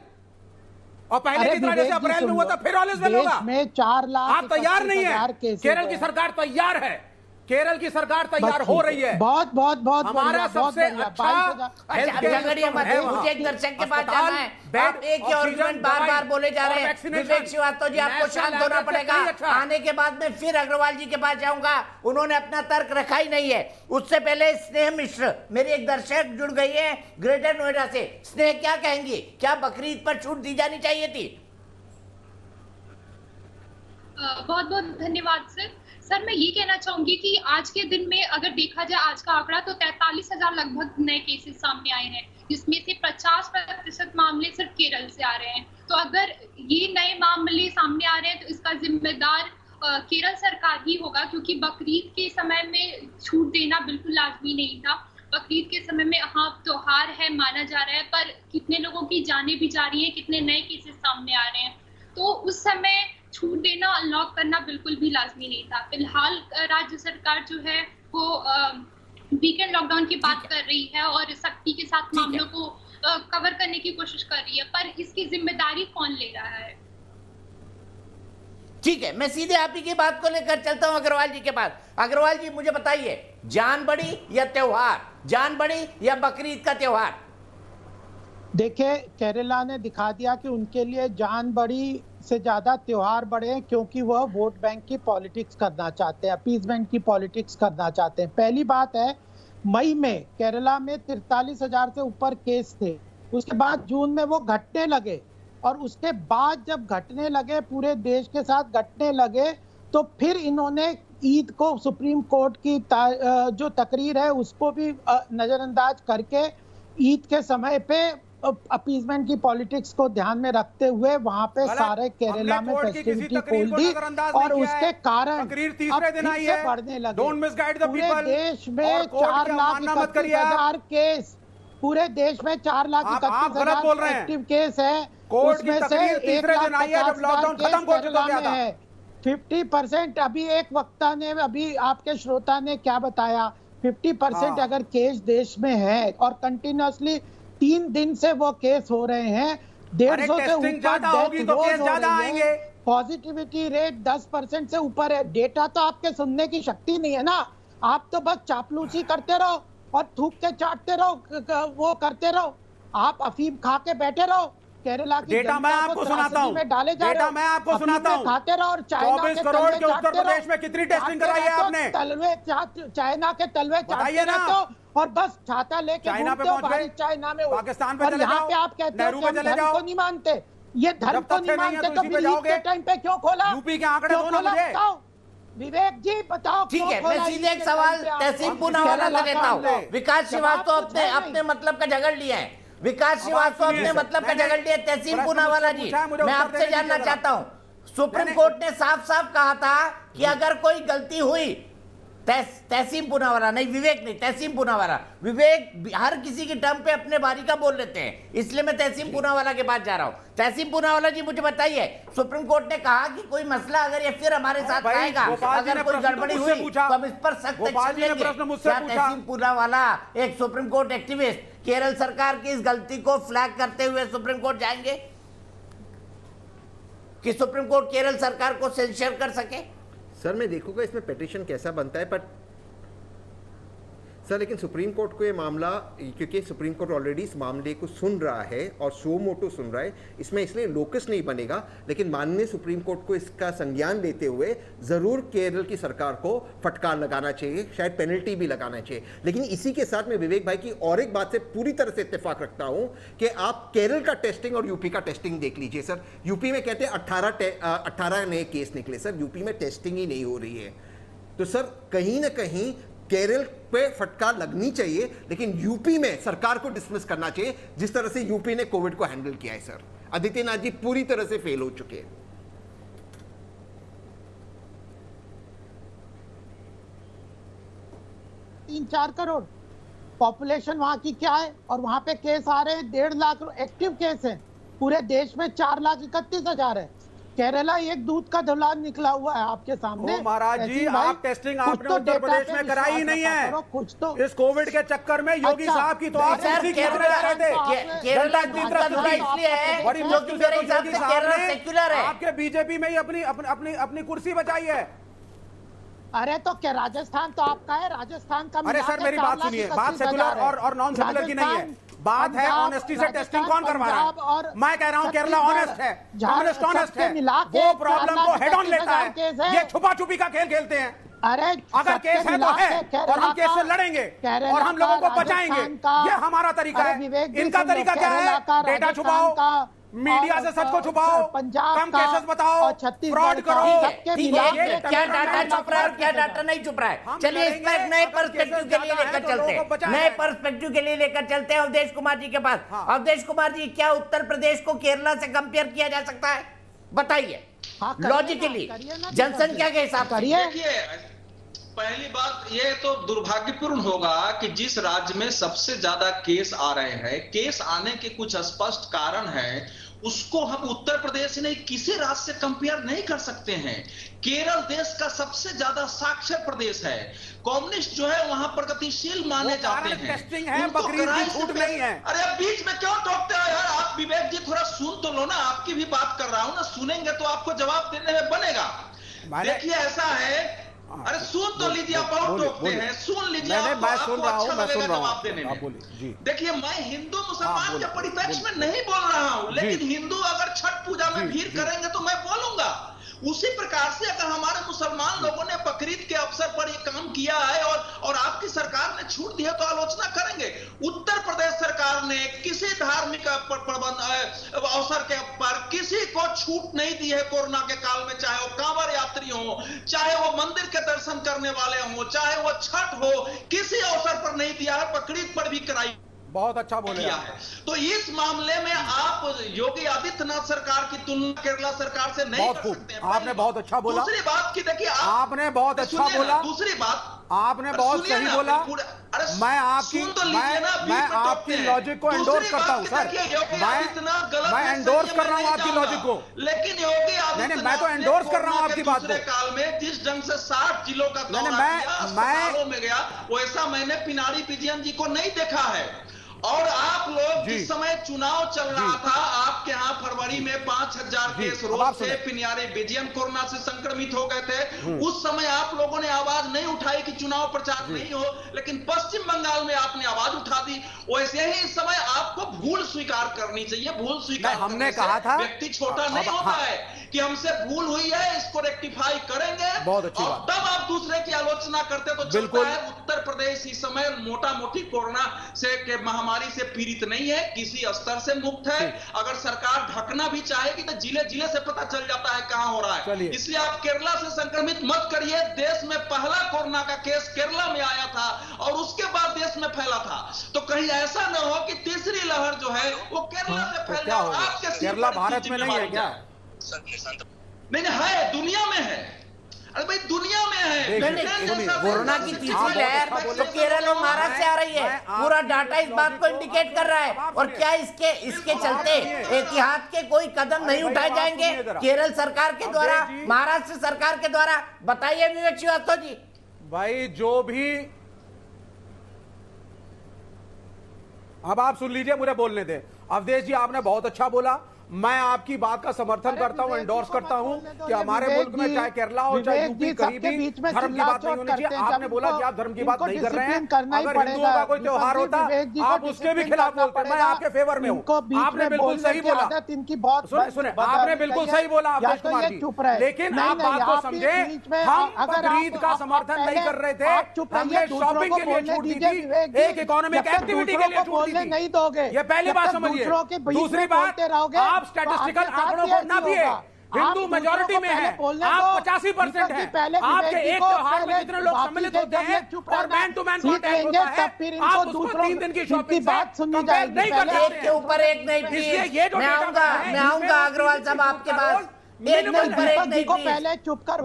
S8: और पहले की तरह जैसे अप्रैल में हुआ था फिर ऑल इज वेल होगा।
S10: में 4 लाख
S8: आप तैयार नहीं है। केरल की सरकार तैयार है, केरल की सरकार तैयार हो रही है।
S10: बहुत
S8: हमारा सबसे अच्छा
S1: मुझे एक दर्शक के पास जाना है। आप एक ही आर्गुमेंट बार बोले जा रहे हैं। विवेक श्रीवास्तव जी आपको शांत होना पड़ेगा। आने के बाद में फिर अग्रवाल जी के पास जाऊंगा, उन्होंने अपना तर्क रखा ही नहीं है। उससे पहले स्नेह मिश्र, मेरी एक दर्शक जुड़ गई है ग्रेटर नोएडा से। स्नेह क्या कहेंगी, क्या बकरीद पर छूट दी जानी चाहिए थी?
S11: बहुत बहुत धन्यवाद सर। मैं ये कहना चाहूंगी कि आज के दिन में अगर देखा जाए आज का आंकड़ा तो 43,000 लगभग नए केसेस सामने आए हैं, जिसमें से 50% मामले सिर्फ केरल से आ रहे हैं। तो अगर ये नए मामले सामने आ रहे हैं तो इसका जिम्मेदार केरल सरकार ही होगा, क्योंकि बकरीद के समय में छूट देना बिल्कुल लाजमी नहीं था। बकरीद के समय में हाँ त्योहार है माना जा रहा है, पर कितने लोगों की जानें भी जा रही हैं, कितने नए केसेस सामने आ रहे हैं, तो उस समय छूट देना, अनलॉक करना बिल्कुल भी लाजमी नहीं था। फिलहाल राज्य सरकार जो है वो वीकेंड लॉकडाउन की बात कर रही है और सख्ती के साथ मामलों को कवर करने की कोशिश कर रही है, पर इसकी जिम्मेदारी कौन ले रहा है?
S1: ठीक है, मैं सीधे आप ही की बात को लेकर चलता हूं अग्रवाल जी के पास। अग्रवाल जी मुझे बताइए, जान बड़ी या त्योहार, जान बड़ी या बकरीद का त्योहार?
S10: देखिए केरला ने दिखा दिया कि उनके लिए जान बड़ी से ज्यादा त्योहार बड़े हैं, क्योंकि वह वोट बैंक की पॉलिटिक्स करना चाहते हैं, अपीजमेंट की पॉलिटिक्स करना चाहते हैं। पहली बात है, मई में केरला में 43,000 से ऊपर केस थे, उसके बाद जून में वो घटने लगे, और उसके बाद जब घटने लगे, पूरे देश के साथ घटने लगे, तो फिर इन्होंने ईद को सुप्रीम कोर्ट की जो तकरीर है उसको भी नजरअंदाज करके ईद के समय पे अपीजमेंट की पॉलिटिक्स को ध्यान में रखते हुए वहां पे सारे केरला में फेस्टिविटी खोल दी, और उसके कारण बढ़ने लगे। पूरे देश में 4,31,000 केस, पूरे देश में 4,31,000 एक्टिव केस है, उसमें से 1,50,000 केस केरला में है। 50% अभी एक वक्ता ने, अभी आपके श्रोता ने क्या बताया, 50% अगर केस देश में है और कंटिन्यूअसली 3 दिन से वो केस हो रहे हैं, 150 से ऊपर डेथ रोज हो रही है, पॉजिटिविटी रेट 10% से ऊपर है। डेटा तो आपके सुनने की शक्ति नहीं है ना, आप तो बस चापलूसी करते रहो और थूक के चाटते रहो, वो करते रहो, आप अफीम खा के बैठे रहो केरला की
S3: डेटा मैं
S10: जनता को
S3: आपको सुनाता
S10: त्रासदी
S3: हूं,
S10: में डाले जा रहे
S3: डेटा
S10: हो।
S3: मैं आपको
S10: अपने
S3: सुनाता
S10: पे
S3: हूं।
S10: खाते रहो और चाइना
S3: 24
S10: के
S3: करोड़
S10: तलवे
S3: के उत्तर
S10: चाटते रहो।
S3: प्रदेश में कितनी टेस्टिंग
S10: चाटते
S3: कराई है
S10: रहते हो,
S3: आपने?
S10: तलवे चाइना के तलवे चाटते
S3: बताइए ना।
S10: रहते हो और बस छाता लेके
S3: चाइना पे
S10: घूमते हो
S3: पहुंच गए,
S10: भारत चाइना में।
S3: पाकिस्तान पे
S10: और
S3: चले
S10: यहाँ
S3: जाओ,
S10: पे आप कहते हो
S3: नेहरू
S10: कि
S3: पे
S10: हम
S3: चले
S10: धर्म
S3: जाओ।
S10: को नहीं मानते। ये धर्म
S3: जब
S10: को
S3: तथ्य
S10: नहीं
S3: नहीं है
S10: मानते
S3: तो
S10: तो
S3: इसी पे
S10: विलीप
S3: जाओगे।
S10: के टाइम पे क्यों खोला?
S3: यूपी के आंकड़े
S10: क्यों
S3: दो ना
S10: खोला
S3: मुझे।
S10: बताओ, विवेक जी बताओ।
S1: ठीक
S10: क्यों
S1: है,
S10: खोला
S1: मैं सीधे
S10: यूपी
S1: एक
S10: के
S1: सवाल
S10: टाइम पे आप?
S1: तहसीन
S10: हम
S1: पूनावाला
S10: केरला
S1: से लेता
S10: का
S1: हूँ।
S10: हमले।
S1: विकास
S10: जवाब
S1: श्रीवास्तव
S10: कुछ है नहीं।
S1: अपने मतलब का झगड़ लिया है। विकास श्रीवास्तव
S3: सुनिए
S1: अपने
S3: सर,
S1: मतलब का
S3: मैंने
S1: झगड़ लिया है। तहसीन
S3: प्रश्न
S1: पूनावाला
S3: मुझसे
S1: जी,
S3: पूछा है, मुझे
S1: मैं
S3: उत्तर
S1: आपसे
S3: देने
S1: जानना
S3: दीजिए
S1: चाहता हूँ, सुप्रीम
S3: मैंने-
S1: कोर्ट ने साफ साफ कहा था कि अगर कोई गलती हुई, तहसीन पूनावाला नहीं, विवेक नहीं, तहसीन पूनावाला, विवेक हर किसी की टर्म पे अपने बारी का बोल लेते हैं, इसलिए मैं तहसीन पूनावाला के पास जा रहा हूं। तहसीन पूनावाला जी मुझे बताइए, सुप्रीम कोर्ट ने कहा कि कोई मसला अगर ये फिर हमारे साथ
S3: भाई,
S1: आएगा,
S3: गोपाल जी
S1: अगर
S3: ने
S1: कोई
S3: प्रश्न तो
S1: गड़बड़ी
S3: मुझसे
S1: हुई
S3: पूछा।
S1: तो हम इस पर सख्त
S3: गोपाल
S1: एक्शन
S3: जी ने
S1: लेंगे।
S3: प्रश्न मुझसे
S1: क्या
S3: पूछा।
S1: तहसीन पूनावाला एक सुप्रीम कोर्ट एक्टिविस्ट केरल सरकार की इस गलती को फ्लैग करते हुए सुप्रीम कोर्ट जाएंगे कि सुप्रीम कोर्ट केरल सरकार को सेंसर कर सके?
S9: सर मैं देखूंगा इसमें पिटीशन कैसा बनता है, बट सर लेकिन सुप्रीम कोर्ट को ये मामला, क्योंकि सुप्रीम कोर्ट ऑलरेडी इस मामले को सुन रहा है और सो मोटो सुन रहा है, इसमें इसलिए लोकस नहीं बनेगा, लेकिन माननीय सुप्रीम कोर्ट को इसका संज्ञान लेते हुए जरूर केरल की सरकार को फटकार लगाना चाहिए, शायद पेनल्टी भी लगाना चाहिए। लेकिन इसी के साथ मैं विवेक भाई की और एक बात से पूरी तरह से इत्तेफाक रखता हूं कि आप केरल का टेस्टिंग और यूपी का टेस्टिंग देख लीजिए। सर यूपी में कहते हैं 18 नए केस निकले, सर यूपी में टेस्टिंग ही नहीं हो रही है। तो सर कहीं ना कहीं केरल पे फटकार लगनी चाहिए, लेकिन यूपी में सरकार को डिसमिस करना चाहिए जिस तरह से यूपी ने कोविड को हैंडल किया है। सर आदित्यनाथ जी पूरी तरह से फेल हो चुके हैं।
S10: 3-4 करोड़ पॉपुलेशन वहां की क्या है, और वहां पे केस आ रहे हैं 1.5 लाख एक्टिव केस है। पूरे देश में 4,31,000 है। केरला एक दूध का धुला निकला हुआ है आपके सामने।
S3: ओ महाराज जी,
S10: ऐसी भाई,
S3: आप टेस्टिंग
S10: कुछ
S3: आपने
S10: तो
S3: उत्तर
S10: डेटा
S3: प्रदेश
S10: पे
S3: में कराई ही
S10: विश्वास
S3: नहीं
S10: रखा
S3: है।
S10: करो, कुछ तो।
S3: इस कोविड के चक्कर में योगी
S10: अच्छा,
S3: साहब की तो आप
S1: सर,
S3: उसी की
S1: केरला-
S3: तरह रहे थे।
S1: केरला
S3: जनता
S1: दूध का धुला इसलिए है
S3: बड़ी
S1: क्योंकि
S3: मुश्किल
S1: मेरे
S3: से
S1: हिसाब
S3: योगी
S1: से
S3: साहब
S1: केरला
S3: ने
S1: सेक्युलर है।
S3: आपके बीजेपी में ही अपनी कुर्सी बचाई है।
S10: अरे तो क्या राजस्थान तो आपका है, राजस्थान का
S3: अरे सर मेरी बात सुनिए, बात सेकुलर और नॉन सेकुलर की नहीं है, बात है ऑनेस्टी से टेस्टिंग कौन करवा रहा है। मैं कह रहा हूं केरला ऑनेस्ट है, ऑनेस्ट है, वो प्रॉब्लम को हेड ऑन लेता है। ये छुपा छुपी का खेल खेलते हैं।
S10: अरे
S3: अगर केस है तो है, और हम केस से लड़ेंगे और हम लोगों को बचाएंगे, ये हमारा तरीका है। इनका तरीका क्या है? डेटा छुपाओ, मीडिया से सच को छुपाओ, कम केसेस बताओ, फ्रॉड करो।
S1: ठीक है, क्या डाटा छुप रहा है और क्या डाटा नहीं छुप रहा है? चलिए इस पर एक नए पर्सपेक्टिव के लिए लेकर चलते हैं, नए पर्सपेक्टिव के लिए लेकर चलते हैं अवधेश कुमार जी के पास। अवधेश कुमार जी, क्या उत्तर प्रदेश को केरला से कंपेयर किया जा सकता है? बताइए लॉजिकली, जनसंख्या के हिसाब से।
S7: देखिए, पहली बात ये तो दुर्भाग्यपूर्ण होगा कि जिस राज्य में सबसे ज्यादा केस आ रहे हैं, केस आने के कुछ स्पष्ट कारण हैं, उसको हम उत्तर प्रदेश नहीं किसी राज्य से कंपेयर नहीं कर सकते हैं। केरल देश का सबसे ज्यादा साक्षर प्रदेश है, कम्युनिस्ट जो है वहां प्रगतिशील माने जाते हैं।
S3: टेस्टिंग है,
S7: उनको
S3: बकरीद की
S7: कराई
S3: छूट
S7: से-
S3: नहीं है।
S7: अरे बीच में क्यों टोकते हो यार आप? विवेक जी थोड़ा सुन तो लो ना, आपकी भी बात कर रहा हूं ना, सुनेंगे तो आपको जवाब देने में बनेगा। देखिए ऐसा है, अरे सुन तो लीजिए, आप और टोकते हैं, सुन लीजिए, आपको अच्छा लगेगा जवाब देने में। देखिए मैं हिंदू मुसलमान के परिप्रेक्ष्य में नहीं बोल रहा हूं, लेकिन हिंदू अगर छठ पूजा में भीड़ करेंगे तो मैं बोलूंगा। उसी प्रकार से अगर हमारे मुसलमान लोगों ने बकरीद के अवसर पर ये काम किया है और आपकी सरकार ने छूट दी है तो आलोचना करेंगे। उत्तर प्रदेश सरकार ने किसी धार्मिक अवसर के पर किसी को छूट नहीं दी है कोरोना के काल में, चाहे वो कांवड़ यात्री हो, चाहे वो मंदिर के दर्शन करने वाले हो, चाहे वो छठ हो, किसी अवसर पर नहीं दिया है, बकरीद पर भी कराई।
S3: बहुत अच्छा बोले
S7: किया है। तो इस मामले में आप योगी आदित्यनाथ सरकार की तुलना केरला सरकार से नहीं कर सकते हैं।
S3: आपने बहुत अच्छा बोला।
S7: दूसरी बात की देखिए,
S3: आपने बहुत अच्छा बोला।
S7: दूसरी बात
S3: आपने बहुत सही बोला। मैं आपकी लॉजिक को एंडोर्स करता हूं सर, मैं एंडोर्स कर रहा हूं आपकी लॉजिक को,
S7: लेकिन योगी
S3: नहीं मैं तो एंडोर्स कर रहा हूं आपकी बात को।
S7: काल में जिस ढंग से 60 जिलों का दौरा किया, अस्पतालों में गया, वैसा मैंने पिनारी विजयन जी को नहीं देखा है। और आप लोग जिस समय चुनाव चल रहा था, आपके यहाँ फरवरी में 5,000 केस रोज थे, पिनारी विजयन कोरोना से संक्रमित हो गए थे। उस समय आप लोगों ने आवाज नहीं उठाई कि चुनाव प्रचार नहीं हो, लेकिन पश्चिम बंगाल में आपने आवाज उठा दी। वैसे ही इस समय आपको भूल स्वीकार करनी चाहिए। भूल स्वीकार
S8: हमने
S7: करने
S8: कहा
S7: से
S8: था
S7: व्यक्ति छोटा नहीं होता है कि हमसे भूल हुई है, इसको रेक्टिफाई करेंगे,
S8: बहुत अच्छी
S7: और
S8: बात।
S7: तब आप दूसरे की आलोचना करते तो चलता है। उत्तर प्रदेश इस समय मोटा मोटी कोरोना से के महामारी से पीड़ित नहीं है, किसी स्तर से मुक्त है। अगर सरकार ढकना भी चाहेगी तो जिले जिले से पता चल जाता है कहां हो रहा है। इसलिए आप केरला से संक्रमित मत करिए। देश में पहला कोरोना का केस केरला में आया था और उसके बाद देश में फैला था, तो कहीं ऐसा न हो कि तीसरी लहर जो है वो केरला से फैल जाए। आपके
S8: केरला भारत में नहीं है क्या?
S7: नहीं है, दुनिया में है। अरे भाई दुनिया में है।
S1: कोरोना की तीसरी लहर तो केरल और महाराष्ट्र से आ रही है। पूरा डाटा इस बात को इंडिकेट कर रहा है। और क्या इसके चलते एहतियात के कोई कदम नहीं उठाए जाएंगे केरल सरकार के द्वारा, महाराष्ट्र सरकार के द्वारा? बताइए विवेक श्रीवास्तव जी।
S8: भाई जो भी, अब आप सुन लीजिए, मुझे बोलने दे। अवधेश जी आपने बहुत अच्छा बोला, मैं आपकी बात का समर्थन करता हूं, एंडोर्स करता हूं कि हमारे मुल्क में चाहे केरला हो चाहे यूपी, कहीं भी धर्म की बात नहीं होनी चाहिए। आपने बोला कि आप धर्म की बात नहीं कर रहे हैं। अगर हिंदुओं का कोई त्योहार होता आप उसके भी खिलाफ बोलते। मैं आपके फेवर में हूं। आपने बिल्कुल सही बोला। सुने, आपने बिल्कुल सही बोला अवधेश कुमार जी, लेकिन आप बात को समझे। हम बकरीद का समर्थन नहीं कर रहे थे, हमने शॉपिंग के लिए छूट दी थी, एक इकोनॉमिक एक्टिविटी के लिए छूट दी थी।
S10: नहीं दोगे,
S8: ये पहली बात समझिए। दूसरी बात, आप स्टैटिस्टिकल आंकड़ों को ना दिए। हिंदू मेजॉरिटी में है, आप 85% है। आपके एक त्योहार में जितने लोग सम्मिलित होते हैं और मैन टू मैन कॉन्टैक्ट होता है, आप उसको 3 दिन की शॉपिंग
S10: बात सुननी जाएगी।
S8: नहीं कर
S1: एक के ऊपर एक नहीं, प्लीज। मैं आऊंगा अग्रवाल साहब आपके पास।
S10: पहले चुप कर,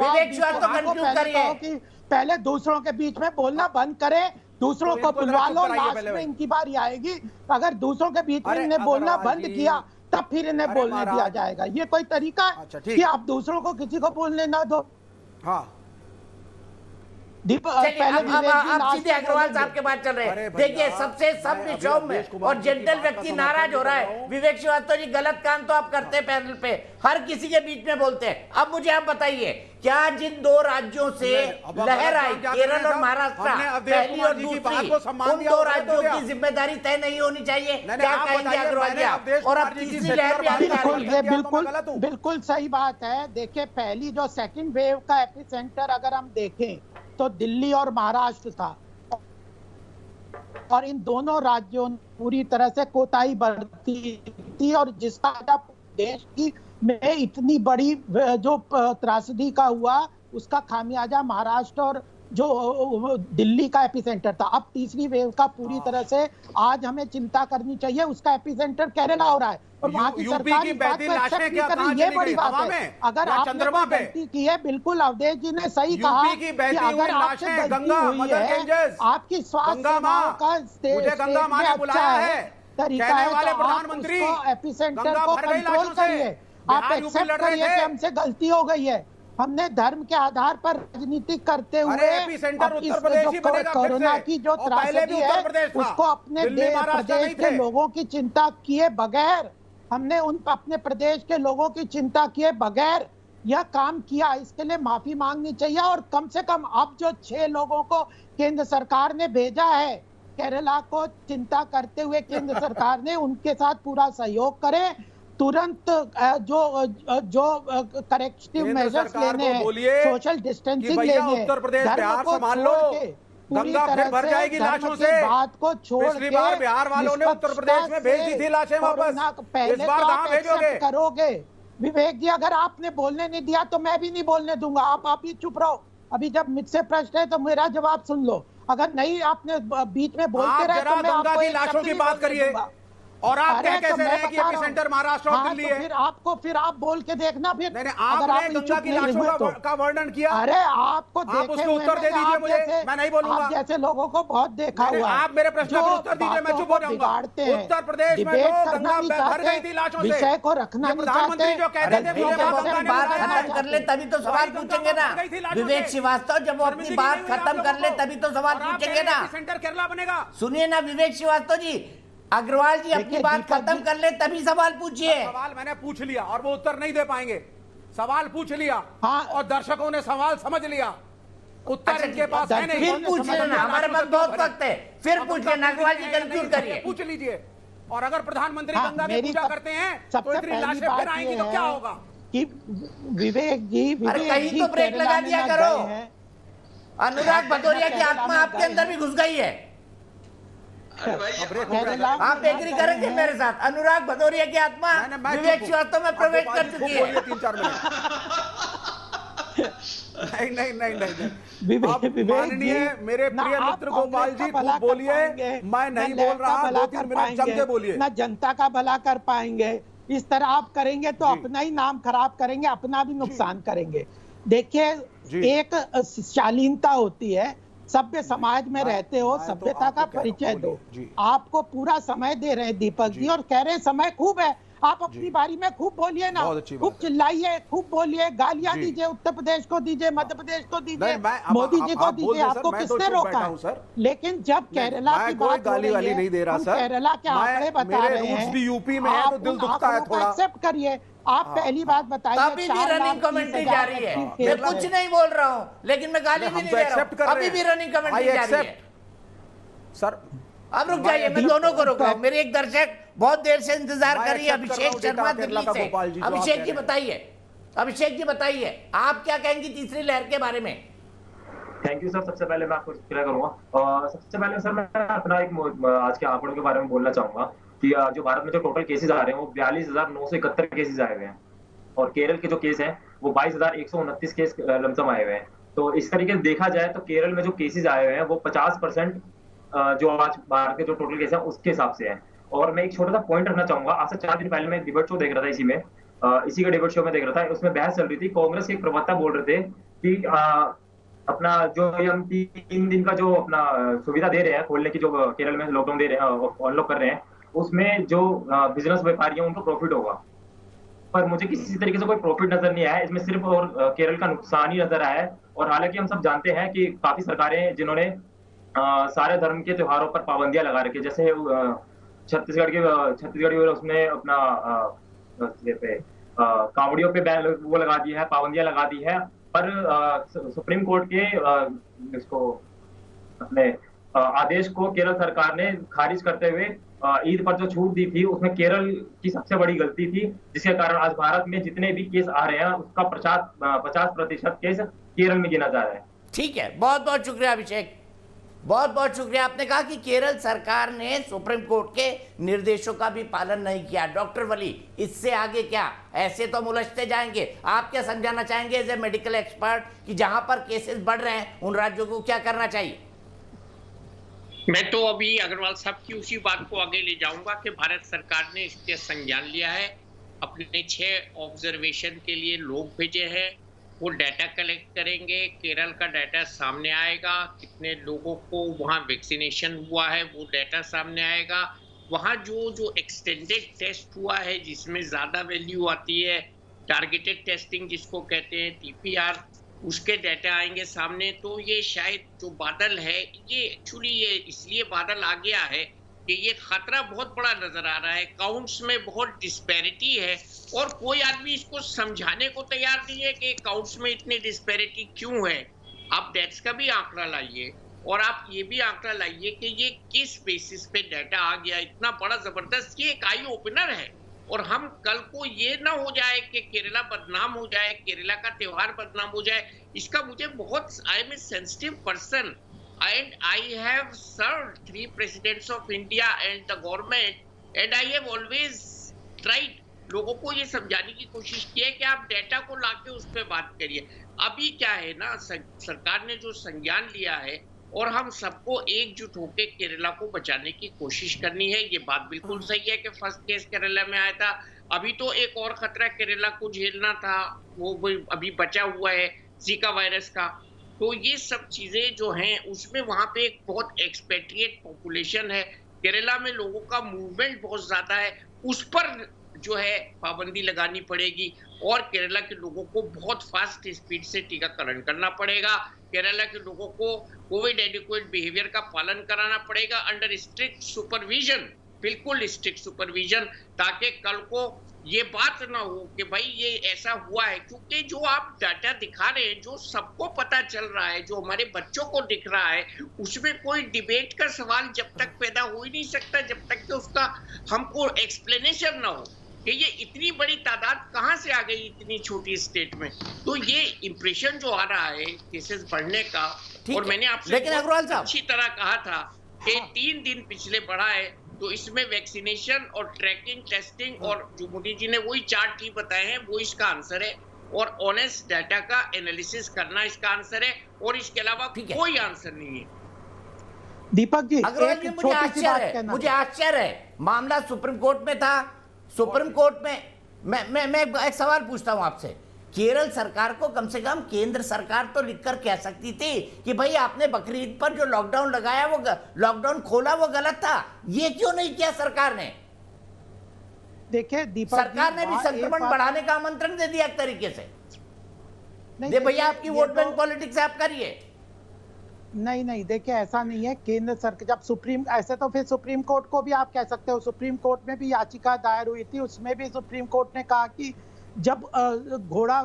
S10: पहले दूसरों के बीच में बोलना बंद करे, दूसरों को बुलवा लो, लास्ट में इनकी बारी आएगी। अगर दूसरों के बीच में इन्हें बोलना बंद किया तब फिर इन्हें बोलने दिया जाएगा। ये कोई तरीका है कि आप दूसरों को किसी को बोलने ना दो? हाँ,
S1: अब सीधे अग्रवाल साहब के बात चल रहे हैं। देखिए, सबसे सभ्य सौम्य और जेंटल व्यक्ति नाराज हो रहा है। विवेक श्रीवास्तव जी, गलत काम तो आप करते हैं, पैनल पे हर किसी के बीच में बोलते हैं। अब मुझे आप बताइए, क्या जिन 2 राज्यों से लहर आई, केरल और महाराष्ट्र, पहली और दूसरी, उन 2 राज्यों की जिम्मेदारी तय नहीं होनी चाहिए? क्या कहेंगे अग्रवाल जी? और अब तीसरी लहर भी
S10: बिल्कुल सही बात है। देखिए, पहली जो सेकंड वेव का एपिसेंटर अगर हम देखें तो दिल्ली और महाराष्ट्र था, और इन दोनों राज्यों ने पूरी तरह से कोताही बरती थी। और जिसका देश की में इतनी बड़ी जो त्रासदी का हुआ, उसका खामियाजा महाराष्ट्र और जो दिल्ली का एपिसेंटर था। अब तीसरी वेव का पूरी तरह से आज हमें चिंता करनी चाहिए, उसका एपिसेंटर केरल हो रहा है। और वहां की सरकार की बात को एक्सेप्ट नहीं कर रही, ये बड़ी बात है। अगर आपने गलती की है, बिल्कुल अवधेश जी ने सही कहा कि अगर आपसे गलती हुई है, आपकी स्वास्थ्य सेवाओं का स्टेट में अच्छा है, तरीका है, तो आप उसको एपिसेंटर को कंट्रोल करिए। आप एक्सेप्ट करिए कि हमसे गलती हो गई है, हमने धर्म के आधार पर राजनीति करते हुए कोरोना की जो त्रासदी है उसको अपने प्रदेश के लोगों की चिंता किए बगैर, हमने उन अपने प्रदेश के लोगों की चिंता किए बगैर यह काम किया। इसके लिए माफी मांगनी चाहिए। और कम से कम अब जो 6 लोगों को केंद्र सरकार ने भेजा है केरला को चिंता करते हुए, केंद्र सरकार ने उनके साथ पूरा सहयोग करे, तुरंत जो करेक्टिव मेजर्स लेने हैं, सोशल डिस्टेंसिंग लेने हैं,
S8: उत्तर प्रदेश बिहार संभाल लो, गंगा फिर भर जाएगी लाशों से।
S10: बात को छोड़
S8: पिछली बार बिहार वालों ने उत्तर प्रदेश में भेज दी थी लाशें वापस, इस बार कहां भेजोगे?
S10: करोगे विवेक जी? अगर आपने बोलने नहीं दिया तो मैं भी नहीं बोलने दूंगा। आप ही चुप रहो। अभी जब मुझसे प्रश्न है तो मेरा जवाब सुन लो। अगर नहीं आपने बीच में बोलते रहे तो मैं
S8: गंगा की लाशों की बात करिए। और आप कह कैसे रहे हैं कि एपिसेंटर महाराष्ट्र और दिल्ली है?
S10: फिर आप बोल के देखना। फिर
S8: आपने गंगा की लाशों का वर्णन किया।
S10: अरे आपको
S8: आप उसके उत्तर दे दीजिए मुझे, मैं नहीं बोलूंगा।
S10: आप जैसे लोगों को बहुत देखा हुआ।
S8: आप मेरे प्रश्न का उत्तर दीजिए, मैं चुप हो जाऊंगा। उत्तर प्रदेश में जो गंगा भर गई थी लाशों से,
S10: विषय को रखना नहीं
S8: प्रधानमंत्री जो कहते थे
S1: बात खत्म कर ले तभी तो सवाल पूछेंगे ना विवेक श्रीवास्तव। जब वो अपनी बात खत्म कर ले तभी तो सवाल पूछेंगे ना।
S8: सेंटर केरला बनेगा।
S1: सुनिए ना विवेक श्रीवास्तव जी, अग्रवाल जी अपनी बात खत्म कर ले तभी सवाल पूछिए।
S8: सवाल मैंने पूछ लिया और वो उत्तर नहीं दे पाएंगे। सवाल पूछ लिया और दर्शकों ने सवाल समझ लिया उत्तर इनके पास है नहीं।
S1: फिर पूछ लेना, हमारे पास बहुत वक्त है, फिर पूछ लेना, नागवाल जी कंक्लूड करिए।
S8: पूछ लीजिए। और अगर प्रधानमंत्री गंगा में पूजा करते हैं तो इतनी लाशें फिर आएंगी तो क्या होगा?
S10: कि विवेक जी,
S1: कहीं तो ब्रेक लगा दिया करो। अनुराग भदौरिया की आत्मा आपके अंदर भी घुस गई है। आप एग्री करेंगे मेरे साथ? अनुराग भदौरिया की आत्मा विवेक श्रीवास्तव में प्रवेश कर चुकी है।
S8: 3-4 मिनट नहीं। माननीय मेरे प्रिय मित्र गोपाल जी, खूब बोलिए, मैं नहीं बोल रहा, 2-3 मिनट जम के बोलिए।
S10: ना जनता का भला कर पाएंगे। इस तरह आप करेंगे तो अपना ही नाम खराब करेंगे, अपना भी नुकसान करेंगे। देखिए, एक शालीनता होती है, सभ्य समाज में रहते हो, सभ्यता का परिचय दो। आपको पूरा समय दे रहे हैं दीपक जी, और कह रहे हैं समय खूब है, आप अपनी बारी में खूब बोलिए ना, खूब चिल्लाइए, खूब बोलिए, गालियां दीजिए, उत्तर प्रदेश को दीजिए, मध्य प्रदेश को दीजिए, मोदी जी को दीजिए, आपको किसने रोका है? लेकिन जब केरला की बात हो रही है, हम केरला के आंकड़े बता रहे हैं,
S8: यूपी में है तो दिल दुखता है थोड़ा।
S10: एक्सेप्ट करिए। आप पहली बात बताइए,
S1: अभी भी रनिंग कमेंट्री जारी है, मैं कुछ नहीं बोल रहा हूँ, लेकिन मैं गाली भी नहीं दे रहा हूँ, अभी भी रनिंग कमेंट्री जारी है।
S8: सर
S1: अब रुक जाइए, मैं दोनों को रोक रहा हूँ। मेरे एक दर्शक बहुत देर से इंतजार कर रही है, अभिषेक शर्मा दिल्ली से। अभिषेक जी बताइए, अभिषेक जी बताइए, आप क्या कहेंगे तीसरी लहर के बारे में?
S12: Thank you sir. सबसे पहले मैं आपको क्लियर करूंगा। सबसे पहले सर मैं अपना एक आज के आंकड़ों के बारे में बोलना चाहूंगा कि जो भारत में जो टोटल केसेस आ रहे हैं वो 42,971 केसेस आए हुए हैं, और केरल के जो केस हैं वो 22,129 केस लमसम आए हुए हैं। तो इस तरीके से देखा जाए तो केरल में जो केसेस आए हुए हैं वो 50% जो आज भारत के जो टोटल केस है उसके हिसाब से है। और मैं एक छोटा सा पॉइंट रखना चाहूंगा। आज से 4 दिन पहले मैं डिबेट शो देख रहा था, इसी का डिबेट शो में देख रहा था, उसमें बहस चल रही थी। कांग्रेस के एक प्रवक्ता बोल रहे थे कि अपना जो हम 3 दिन का जो अपना सुविधा दे रहे हैं खोलने की, जो केरल में लॉकडाउन दे रहे हैं, अनलॉक कर रहे हैं, उसमें जो बिजनेस व्यापारी है उनको प्रॉफिट होगा। पर मुझे किसी तरीके से कोई प्रॉफिट नजर नहीं आया, इसमें सिर्फ और केरल का नुकसान ही नजर आया है। और हालांकि हम सब जानते हैं कि काफी सरकारें जिन्होंने सारे धर्म के त्योहारों पर पाबंदियां लगा रखी है, जैसे छत्तीसगढ़ की उसमें अपना कांवड़ियों पे बैन वो लगा दी है, पाबंदियां लगा दी है। पर सुप्रीम कोर्ट के इसको अपने आदेश को केरल सरकार ने खारिज करते हुए ईद पर जो छूट दी थी उसमें केरल की सबसे बड़ी गलती थी, जिसके कारण आज भारत में जितने भी केस आ रहे हैं उसका 50% केस केरल में गिना जा रहा है।
S1: ठीक है, बहुत बहुत शुक्रिया अभिषेक, बहुत बहुत शुक्रिया। आपने कहा कि केरल सरकार ने सुप्रीम कोर्ट के निर्देशों का भी पालन नहीं किया। डॉक्टर वली, इससे आगे क्या? ऐसे तो हम उलझते जाएंगे। आप क्या समझाना चाहेंगे एज ए मेडिकल एक्सपर्ट कि जहां पर केसेस बढ़ रहे हैं उन राज्यों को क्या करना चाहिए?
S6: मैं तो अभी अग्रवाल साहब की उसी बात को आगे ले जाऊंगा कि भारत सरकार ने इसके संज्ञान लिया है, अपने 6 ऑब्जर्वेशन के लिए लोग भेजे हैं, वो डाटा कलेक्ट करेंगे, केरल का डाटा सामने आएगा, कितने लोगों को वहाँ वैक्सीनेशन हुआ है वो डाटा सामने आएगा, वहाँ जो एक्सटेंडेड टेस्ट हुआ है जिसमें ज़्यादा वैल्यू आती है, टारगेटेड टेस्टिंग जिसको कहते हैं TPR, उसके डाटा आएंगे सामने। तो ये शायद जो बादल है ये एक्चुअली ये इसलिए बादल आ गया है कि ये खतरा बहुत बड़ा नजर आ रहा है, काउंट्स में बहुत डिस्पैरिटी है और कोई आदमी इसको समझाने को तैयार नहीं है कि काउंट्स में इतनी डिस्पैरिटी क्यों है। आप डेथ्स का भी आंकड़ा लाइए और आप ये भी आंकड़ा लाइए कि ये किस बेसिस पे डाटा आ गया इतना बड़ा जबरदस्त। ये एक आई ओपनर है और हम कल को ये ना हो जाए कि केरला बदनाम हो जाए, केरला का त्योहार बदनाम हो जाए। इसका मुझे बहुत, I am a sensitive person and I have served 3 presidents of India and the government and I have always tried लोगों को ये समझाने की कोशिश की है कि आप डेटा को लाके उस पर बात करिए। अभी क्या है ना, सरकार ने जो संज्ञान लिया है और हम सबको एकजुट होकर केरला को बचाने की कोशिश करनी है। ये बात बिल्कुल सही है कि फर्स्ट केस केरला में आया था, अभी तो एक और खतरा केरला को झेलना था, वो अभी बचा हुआ है जीका वायरस का। तो ये सब चीजें जो हैं उसमें वहाँ पे एक बहुत एक्सपेट्रिएट पॉपुलेशन है, केरला में लोगों का मूवमेंट बहुत ज्यादा है, उस पर जो है पाबंदी लगानी पड़ेगी और केरला के लोगों को बहुत फास्ट स्पीड से टीकाकरण करना पड़ेगा। केरला के लोगों को कोविड एडिक्वेट बिहेवियर का पालन कराना पड़ेगा अंडर स्ट्रिक्ट सुपरविजन बिल्कुल स्ट्रिक्ट सुपरविजन, ताकि कल को ये बात ना हो कि भाई ये ऐसा हुआ है। क्योंकि जो आप डाटा दिखा रहे हैं, जो सबको पता चल रहा है, जो हमारे बच्चों को दिख रहा है, उसमें कोई डिबेट का सवाल जब तक पैदा हो ही नहीं सकता जब तक कि उसका हमको एक्सप्लेनेशन ना हो कि ये इतनी बड़ी तादाद कहां से आ गई इतनी छोटी स्टेट में। तो ये इंप्रेशन जो आ रहा है केसेस बढ़ने का, और मैंने आपसे
S1: लेकिन अग्रवाल साहब
S6: अच्छी तरह कहा था कि 3 दिन पिछले बढ़ा है, तो इसमें वैक्सीनेशन और ट्रैकिंग, टेस्टिंग और जो मोदी जी ने वही 4 T बताए हैं वो इसका आंसर है, और ऑनेस्ट डाटा का एनालिसिस करना इसका आंसर है, और इसके अलावा कोई आंसर नहीं है।
S10: दीपक जी,
S1: अग्रवाल जी, मुझे आश्चर्य है, मामला सुप्रीम कोर्ट में था। सुप्रीम कोर्ट में मैं एक सवाल पूछता हूं आपसे, केरल सरकार को कम से कम केंद्र सरकार तो लिखकर कह सकती थी कि भाई आपने बकरीद पर जो लॉकडाउन लगाया, वो लॉकडाउन खोला, वो गलत था। ये क्यों नहीं किया सरकार ने?
S10: देखिए दीपक,
S1: सरकार ने भी संक्रमण बढ़ाने का आमंत्रण दे दिया एक तरीके से, दे भैया आपकी वोट बैंक पॉलिटिक्स आप करिए।
S10: नहीं, देखिए ऐसा नहीं है। केंद्र सरकार जब सुप्रीम, ऐसे तो फिर सुप्रीम कोर्ट को भी आप कह सकते हो, सुप्रीम कोर्ट में भी याचिका दायर हुई थी, उसमें भी सुप्रीम कोर्ट ने कहा कि जब घोड़ा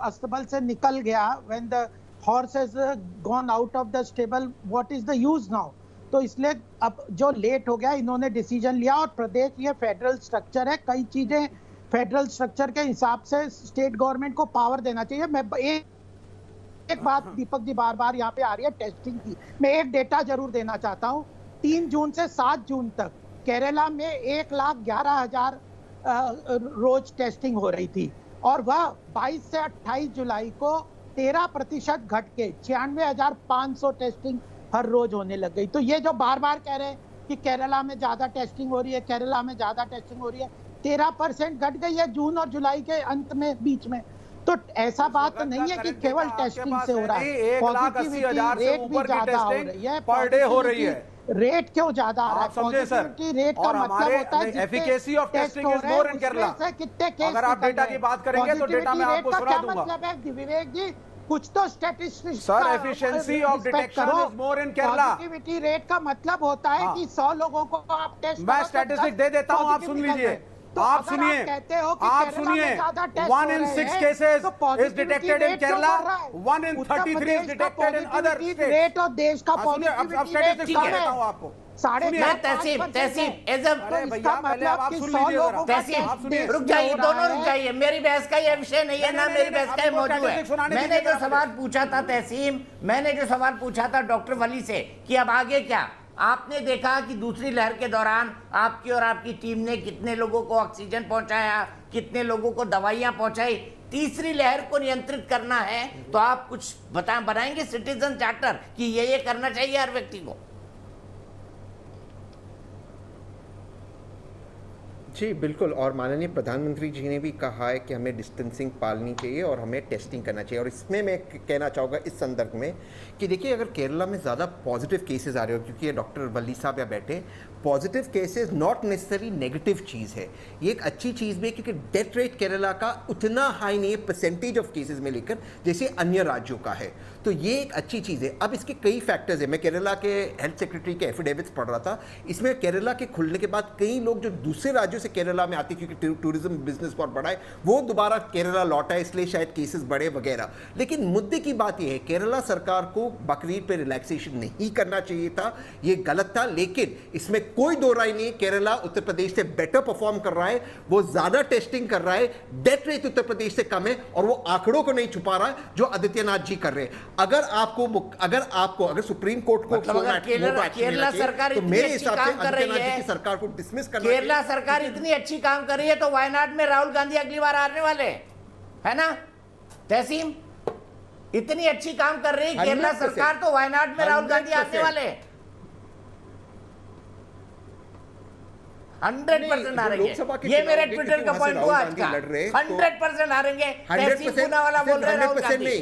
S10: अस्तबल से निकल गया, when the horse has gone out of the stable, what is the use now? तो इसलिए अब जो लेट हो गया, इन्होंने डिसीजन लिया, और प्रदेश ये फेडरल स्ट्रक्चर है, कई चीजें फेडरल स्ट्रक्चर के हिसाब से स्टेट गवर्नमेंट को पावर देना चाहिए। मैं एक बात दीपक जी बार बार यहाँ पे आ रही है टेस्टिंग की, मैं एक डेटा जरूर देना चाहता हूँ। 3 जून से 7 जून तक केरला में 1,11,000 रोज टेस्टिंग हो रही थी, और वह 22 से 28 जुलाई को 13% घट के 96,500 टेस्टिंग हर रोज होने लग गई। तो ये जो बार बार कह रहे हैं कि केरला में ज्यादा टेस्टिंग हो रही है, केरला में ज्यादा टेस्टिंग हो रही है, 13% घट गई है जून और जुलाई के अंत में, बीच में। तो ऐसा बात नहीं है कि केवल टेस्टिंग से हो रहा है, पॉजिटिविटी रेट भी ज्यादा हो रही है,
S8: पर डे हो रही है।
S10: रेट क्यों ज्यादा आ रहा है?
S8: समझे सर,
S10: रेट का मतलब होता है
S8: efficacy of testing is more in Kerala. अगर आप डेटा की बात करेंगे तो डेटा मैं आपको सुना दूंगा।
S10: मतलब है विवेक जी, कुछ तो statistics
S8: sir, efficiency of detection is more in Kerala.
S10: Positivity rate का मतलब होता है कि 100 लोगों को आप टेस्ट,
S8: मैं स्टैटिस्टिक दे देता हूं, आप सुन लीजिए।
S10: तो
S8: आप सुनिए, आप सुनिए, 1 in 6 cases is detected in Kerala, 1 in 33 is detected in other states.
S10: Rate और देश का पॉजिटिविटी रेट कम है आपको।
S1: रुक जाइए, दोनों रुक जाइए, मेरी बहस का ये विषय नहीं है, ना मेरी बहस का ये मौजूद है। मैंने जो सवाल पूछा था तहसीम, मैंने जो सवाल पूछा था डॉक्टर वली से कि अब आगे क्या, आपने देखा कि दूसरी लहर के दौरान आपकी और आपकी टीम ने कितने लोगों को ऑक्सीजन पहुंचाया, कितने लोगों को दवाइयां पहुंचाई। तीसरी लहर को नियंत्रित करना है तो आप कुछ बनाएंगे सिटीजन चार्टर कि ये करना चाहिए हर व्यक्ति को?
S9: जी बिल्कुल, और माननीय प्रधानमंत्री जी ने भी कहा है कि हमें डिस्टेंसिंग पालनी चाहिए और हमें टेस्टिंग करना चाहिए। और इसमें मैं कहना चाहूँगा इस संदर्भ में कि देखिए, अगर केरला में ज़्यादा पॉजिटिव केसेस आ रहे हो, क्योंकि ये डॉक्टर वली साहब या बैठे, positive cases not necessary negative चीज़ है, ये एक अच्छी चीज़ भी है, क्योंकि डेथ रेट केरला का उतना हाई नहीं है परसेंटेज ऑफ केसेस में लेकर जैसे अन्य राज्यों का है, तो ये एक अच्छी चीज़ है। अब इसके कई फैक्टर्स है, मैं केरला के हेल्थ सेक्रेटरी के एफिडेविट्स पढ़ रहा था, इसमें केरला के खुलने के बाद कई लोग जो दूसरे राज्यों से केरला में आते, क्योंकि टूरिज्म बिजनेस बहुत बड़ा है, वो दोबारा केरला लौटा है, इसलिए शायद केसेस बढ़े वगैरह। लेकिन मुद्दे की बात यह है, केरला सरकार को बकरीद पे रिलैक्सेशन नहीं करना चाहिए था, ये गलत था। लेकिन इसमें कोई दो राय नहीं, केरला उत्तर प्रदेश से बेटर परफॉर्म कर रहा है, वो ज्यादा टेस्टिंग कर रहा है, डेथ रेट उत्तर प्रदेश से कम है, और वो आंकड़ों को नहीं छुपा रहा है जो आदित्यनाथ जी कर रहे हैं। अगर सुप्रीम कोर्ट को
S1: केरला सरकार
S9: तो मेरे हिसाब से आदित्यनाथ जी की सरकार को डिसमिस करना चाहिए।
S1: केरला सरकार इतनी अच्छी काम कर रही है तो वायनाड में राहुल गांधी अगली बार आने वाले है ना तहसीम? इतनी अच्छी काम कर रही है केरला सरकार तो वायनाड में राहुल गांधी आने वाले 100% हारेंगे। ये मेरे ट्विटर का पॉइंट हुआ आज का, 100% हारेंगे। तहसीम पूना वाला बोल रहे हैं राहुल गांधी
S9: नहीं,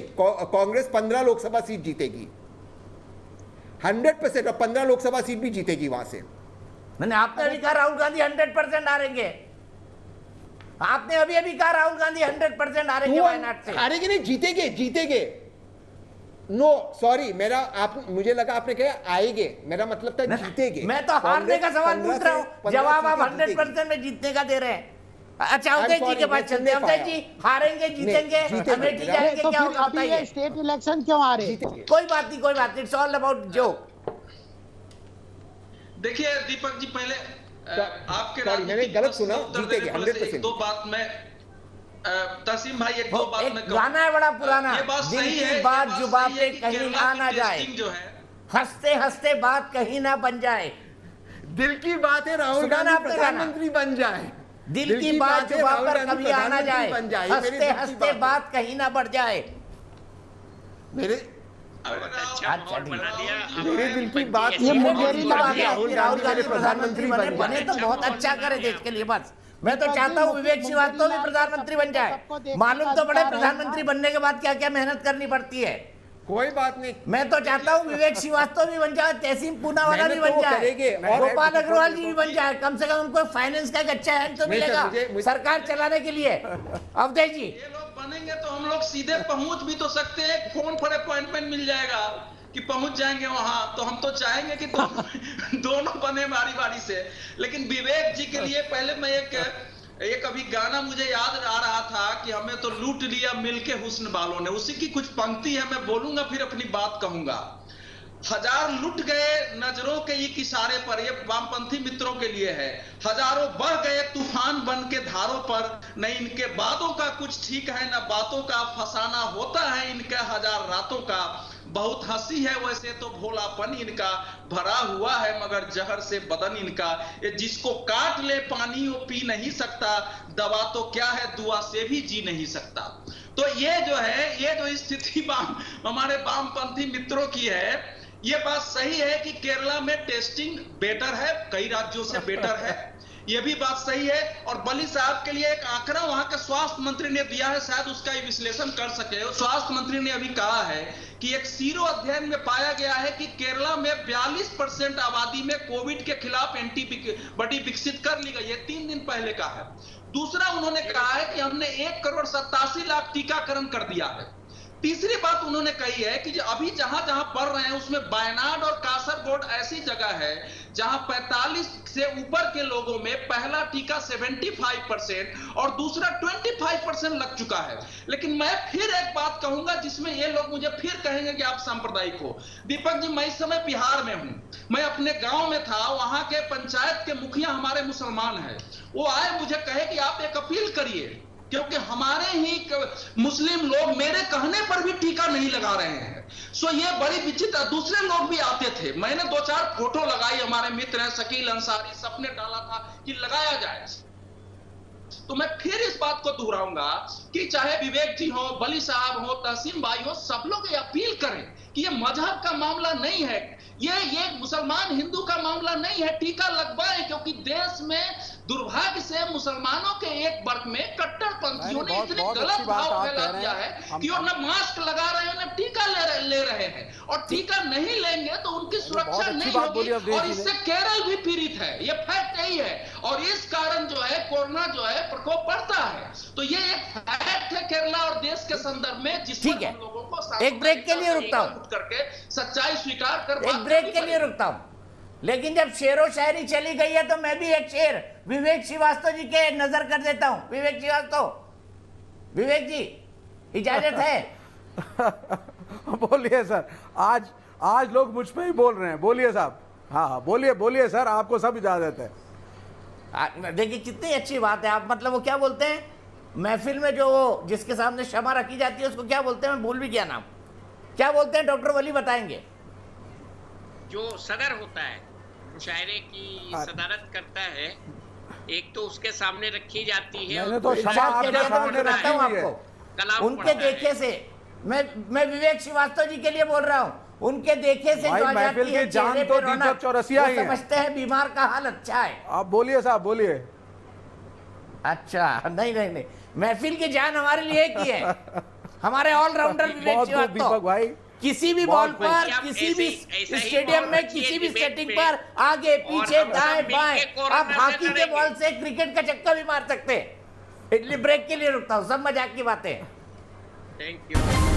S9: कांग्रेस 15 लोकसभा सीट जीतेगी 100%, और 15 लोकसभा सीट भी जीतेगी वहां से।
S1: मैंने आपने अभी कहा राहुल गांधी 100% हारेंगे, आपने अभी कहा राहुल गांधी 100% हारेंगे वायनाड से।
S9: हारेंगे नहीं, जीतेंगे, जीतेंगे। नो सॉरी, मेरा आप मुझे लगा आपने कहा आएंगे, मेरा मतलब था जीतेंगे।
S1: मैं तो हारने का सवाल पूछ रहा हूँ, जवाब आप 100% में जीतने का दे रहे हैं। अच्छा अवधेश जी के पास चलते हैं। अवधेश जी, हारेंगे जीतेंगे अमेठी जाएंगे,
S10: तो
S1: क्या
S10: फिर
S1: होगा
S10: अभी ये
S1: बताइए।
S10: स्टेट इलेक्शन क्यों आ रहे?
S1: कोई बात नहीं, कोई बात नहीं, इट्स ऑल अबाउट जोक।
S7: देखिए दीपक जी, पहले आपके
S9: सॉरी, मैंने गलत सुना, जीतेंगे 100%।
S7: दो बात में तसीम भाई, एक दो बात में
S1: गाना है बड़ा पुराना,
S7: ये बात
S1: दिल
S7: सही
S1: की
S7: है,
S1: बात
S7: ये बात
S1: जुबान
S7: सही
S1: पे
S7: है कि
S1: कहीं
S7: केरला
S1: आ
S7: की
S1: ना जाए,
S7: टेस्टिंग जो है,
S1: हंसते हंसते बात कहीं ना बन जाए।
S9: दिल की बात है राहुल
S1: सुना ना
S9: गांधी
S1: आपने गाना?
S9: प्रधानमंत्री बन जाए।
S1: दिल की बात जुबान पर कभी आ ना जाए, हंसते हंसते बात कहीं ना बढ़ जाए।
S9: मेरे
S6: अच्छा माहौल बना दिया।
S9: मेरे दिल की बात
S10: ये मुंगेरी लगा
S1: बात है,
S9: राहुल
S1: राहुल
S9: गांधी
S1: गांधी
S9: मेरे प्रधानमंत्री बन
S1: बने
S9: जाए।
S1: तो बहुत अच्छा करे देश के लिए। बस मैं तो चाहता हूँ विवेक श्रीवास्तव भी प्रधानमंत्री बन जाए। मालूम तो बड़े प्रधानमंत्री बनने के बाद क्या क्या मेहनत करनी पड़ती है।
S9: कोई बात नहीं,
S1: मैं तो चाहता हूँ विवेक श्रीवास्तव भी बन जाए, तहसीन पूनावाला भी बन जाए, गोपाल अग्रवाल जी भी बन जाए। कम से कम उनको फाइनेंस का एक अच्छा हैंड तो मिलेगा सरकार चलाने के लिए। अवधेश जी,
S7: ये लोग बनेंगे तो हम लोग सीधे पहुंच भी तो सकते हैं, फोन पर अपॉइंटमेंट मिल जाएगा कि पहुंच जाएंगे वहां। तो हम तो चाहेंगे कि दोनों बने बारी बारी से। लेकिन विवेक जी के लिए पहले मैं एक अभी गाना मुझे याद आ रहा था कि हमें तो लूट लिया मिलके हुस्न वालों ने, उसी की कुछ पंक्ति है, मैं बोलूंगा फिर अपनी बात कहूंगा। हजार लुट गए नजरों के एक इशारे पर, ये वामपंथी मित्रों के लिए है। हजारों बढ़ गए तूफान बन के धारों पर, न इनके बातों का कुछ ठीक है, न बातों का फसाना होता है इनके हजार रातों का। बहुत हंसी है वैसे तो भोलापन इनका, भरा हुआ है मगर जहर से बदन इनका। ये जिसको काट ले पानी वो पी नहीं सकता, दवा तो क्या है दुआ से भी जी नहीं सकता। तो ये जो है, ये जो स्थिति हमारे वामपंथी मित्रों की है, ये बात सही है कि केरला में टेस्टिंग बेटर है, कई राज्यों से बेटर है, ये भी बात सही है। और बली साहब के लिए एक आंकड़ा वहां के स्वास्थ्य मंत्री ने दिया है, शायद उसका विश्लेषण कर सके। स्वास्थ्य मंत्री ने अभी कहा है कि एक सीरो अध्ययन में पाया गया है कि केरला में 42% आबादी में कोविड के खिलाफ एंटीबॉडी विकसित कर ली गई है, 3 दिन पहले का है। दूसरा उन्होंने कहा है कि हमने 1,87,00,000 टीकाकरण कर दिया है। तीसरी बात उन्होंने कही है कि अभी जहां जहां पढ़ रहे हैं उसमें वायनाड और कासरगोड ऐसी जगह है जहां 45 से ऊपर के लोगों में पहला टीका 75% और दूसरा 25% लग चुका है। लेकिन मैं फिर एक बात कहूंगा जिसमें ये लोग मुझे फिर कहेंगे कि आप सांप्रदायिक हो। दीपक जी, मैं इस समय बिहार में हूं, मैं अपने गांव में था, वहां के पंचायत के मुखिया हमारे मुसलमान हैं। वो आए मुझे कहे कि आप एक अपील करिए, क्योंकि हमारे ही मुस्लिम लोग मेरे कहने पर भी टीका नहीं लगा रहे हैं। सो ये बड़ी विचित्र। दूसरे लोग भी आते थे, मैंने 2-4 फोटो लगाई, हमारे मित्र हैं शकील अंसारी, सबने डाला था कि लगाया जाए। तो मैं फिर इस बात को दोहराऊंगा कि चाहे विवेक जी हो, बली साहब हो, तहसीन भाई हो, सब लोग ये अपील करें कि ये मजहब का मामला नहीं है, ये मुसलमान हिंदू का मामला नहीं है। टीका लगवाएं, क्योंकि देश में दुर्भाग्य से मुसलमानों के एक वर्ग में कट्टरपंथियों ने इतने गलत भाव फैला दिया है कि वो न मास्क लगा रहे हैं न टीका ले रहे हैं, और टीका नहीं लेंगे तो उनकी सुरक्षा नहीं होगी। और इससे केरल भी पीड़ित है, ये फैक्ट यही है। और इस कारण जो है कोरोना जो है प्रकोप बढ़ता है। तो ये एक फैक्ट है केरला और देश के संदर्भ में, जिसमें हम लोगों को
S1: एक ब्रेक के लिए रुकता हूं,
S7: करके सच्चाई स्वीकार कर,
S1: एक ब्रेक के लिए रुकता हूं। लेकिन जब शेरो शायरी चली गई है तो मैं भी एक शेर विवेक श्रीवास्तव जी के नजर कर देता हूं। विवेक श्रीवास्तव, विवेक जी इजाजत है?
S8: बोलिए सर, आज लोग मुझ पे ही बोल रहे हैं। बोलिए साहब। हाँ, बोलिए सर, आपको सब इजाजत है।
S1: देखिए कितनी अच्छी बात है। आप मतलब वो क्या बोलते हैं महफिल में, जो जिसके सामने क्षमा रखी जाती है उसको क्या बोलते हैं? मैं भूल भी गया नाम, क्या बोलते हैं? डॉक्टर वली बताएंगे।
S6: जो सदर होता है, मुशायरे की सदारत करता है, एक तो उसके सामने रखी जाती है।
S8: मैंने तो क्षमा आपके सामने रखी हुई है।
S1: उनके देखे से मैं विवेक श्रीवास्तव जी के लिए बोल रहा हूँ, उनके देखे से जो आ जाती है चेहरे पे रौनक, वो समझते हैं बीमार का हाल अच्छा है।
S8: आप बोलिए साहब, बोलिए।
S1: अच्छा, नहीं, महफिल की जान हमारे लिए की है, हमारे ऑलराउंडर विवेक श्रीवास्तव
S8: भाई।
S1: किसी भी बॉल पर, किसी भी स्टेडियम में, किसी भी सेटिंग पर, आगे पीछे दाएं बाएं, आप हॉकी के बॉल से क्रिकेट का चक्का भी मार सकते हैं। इसलिए ब्रेक के लिए रुकता हूं, सब मजाक की बातें।
S6: Thank you.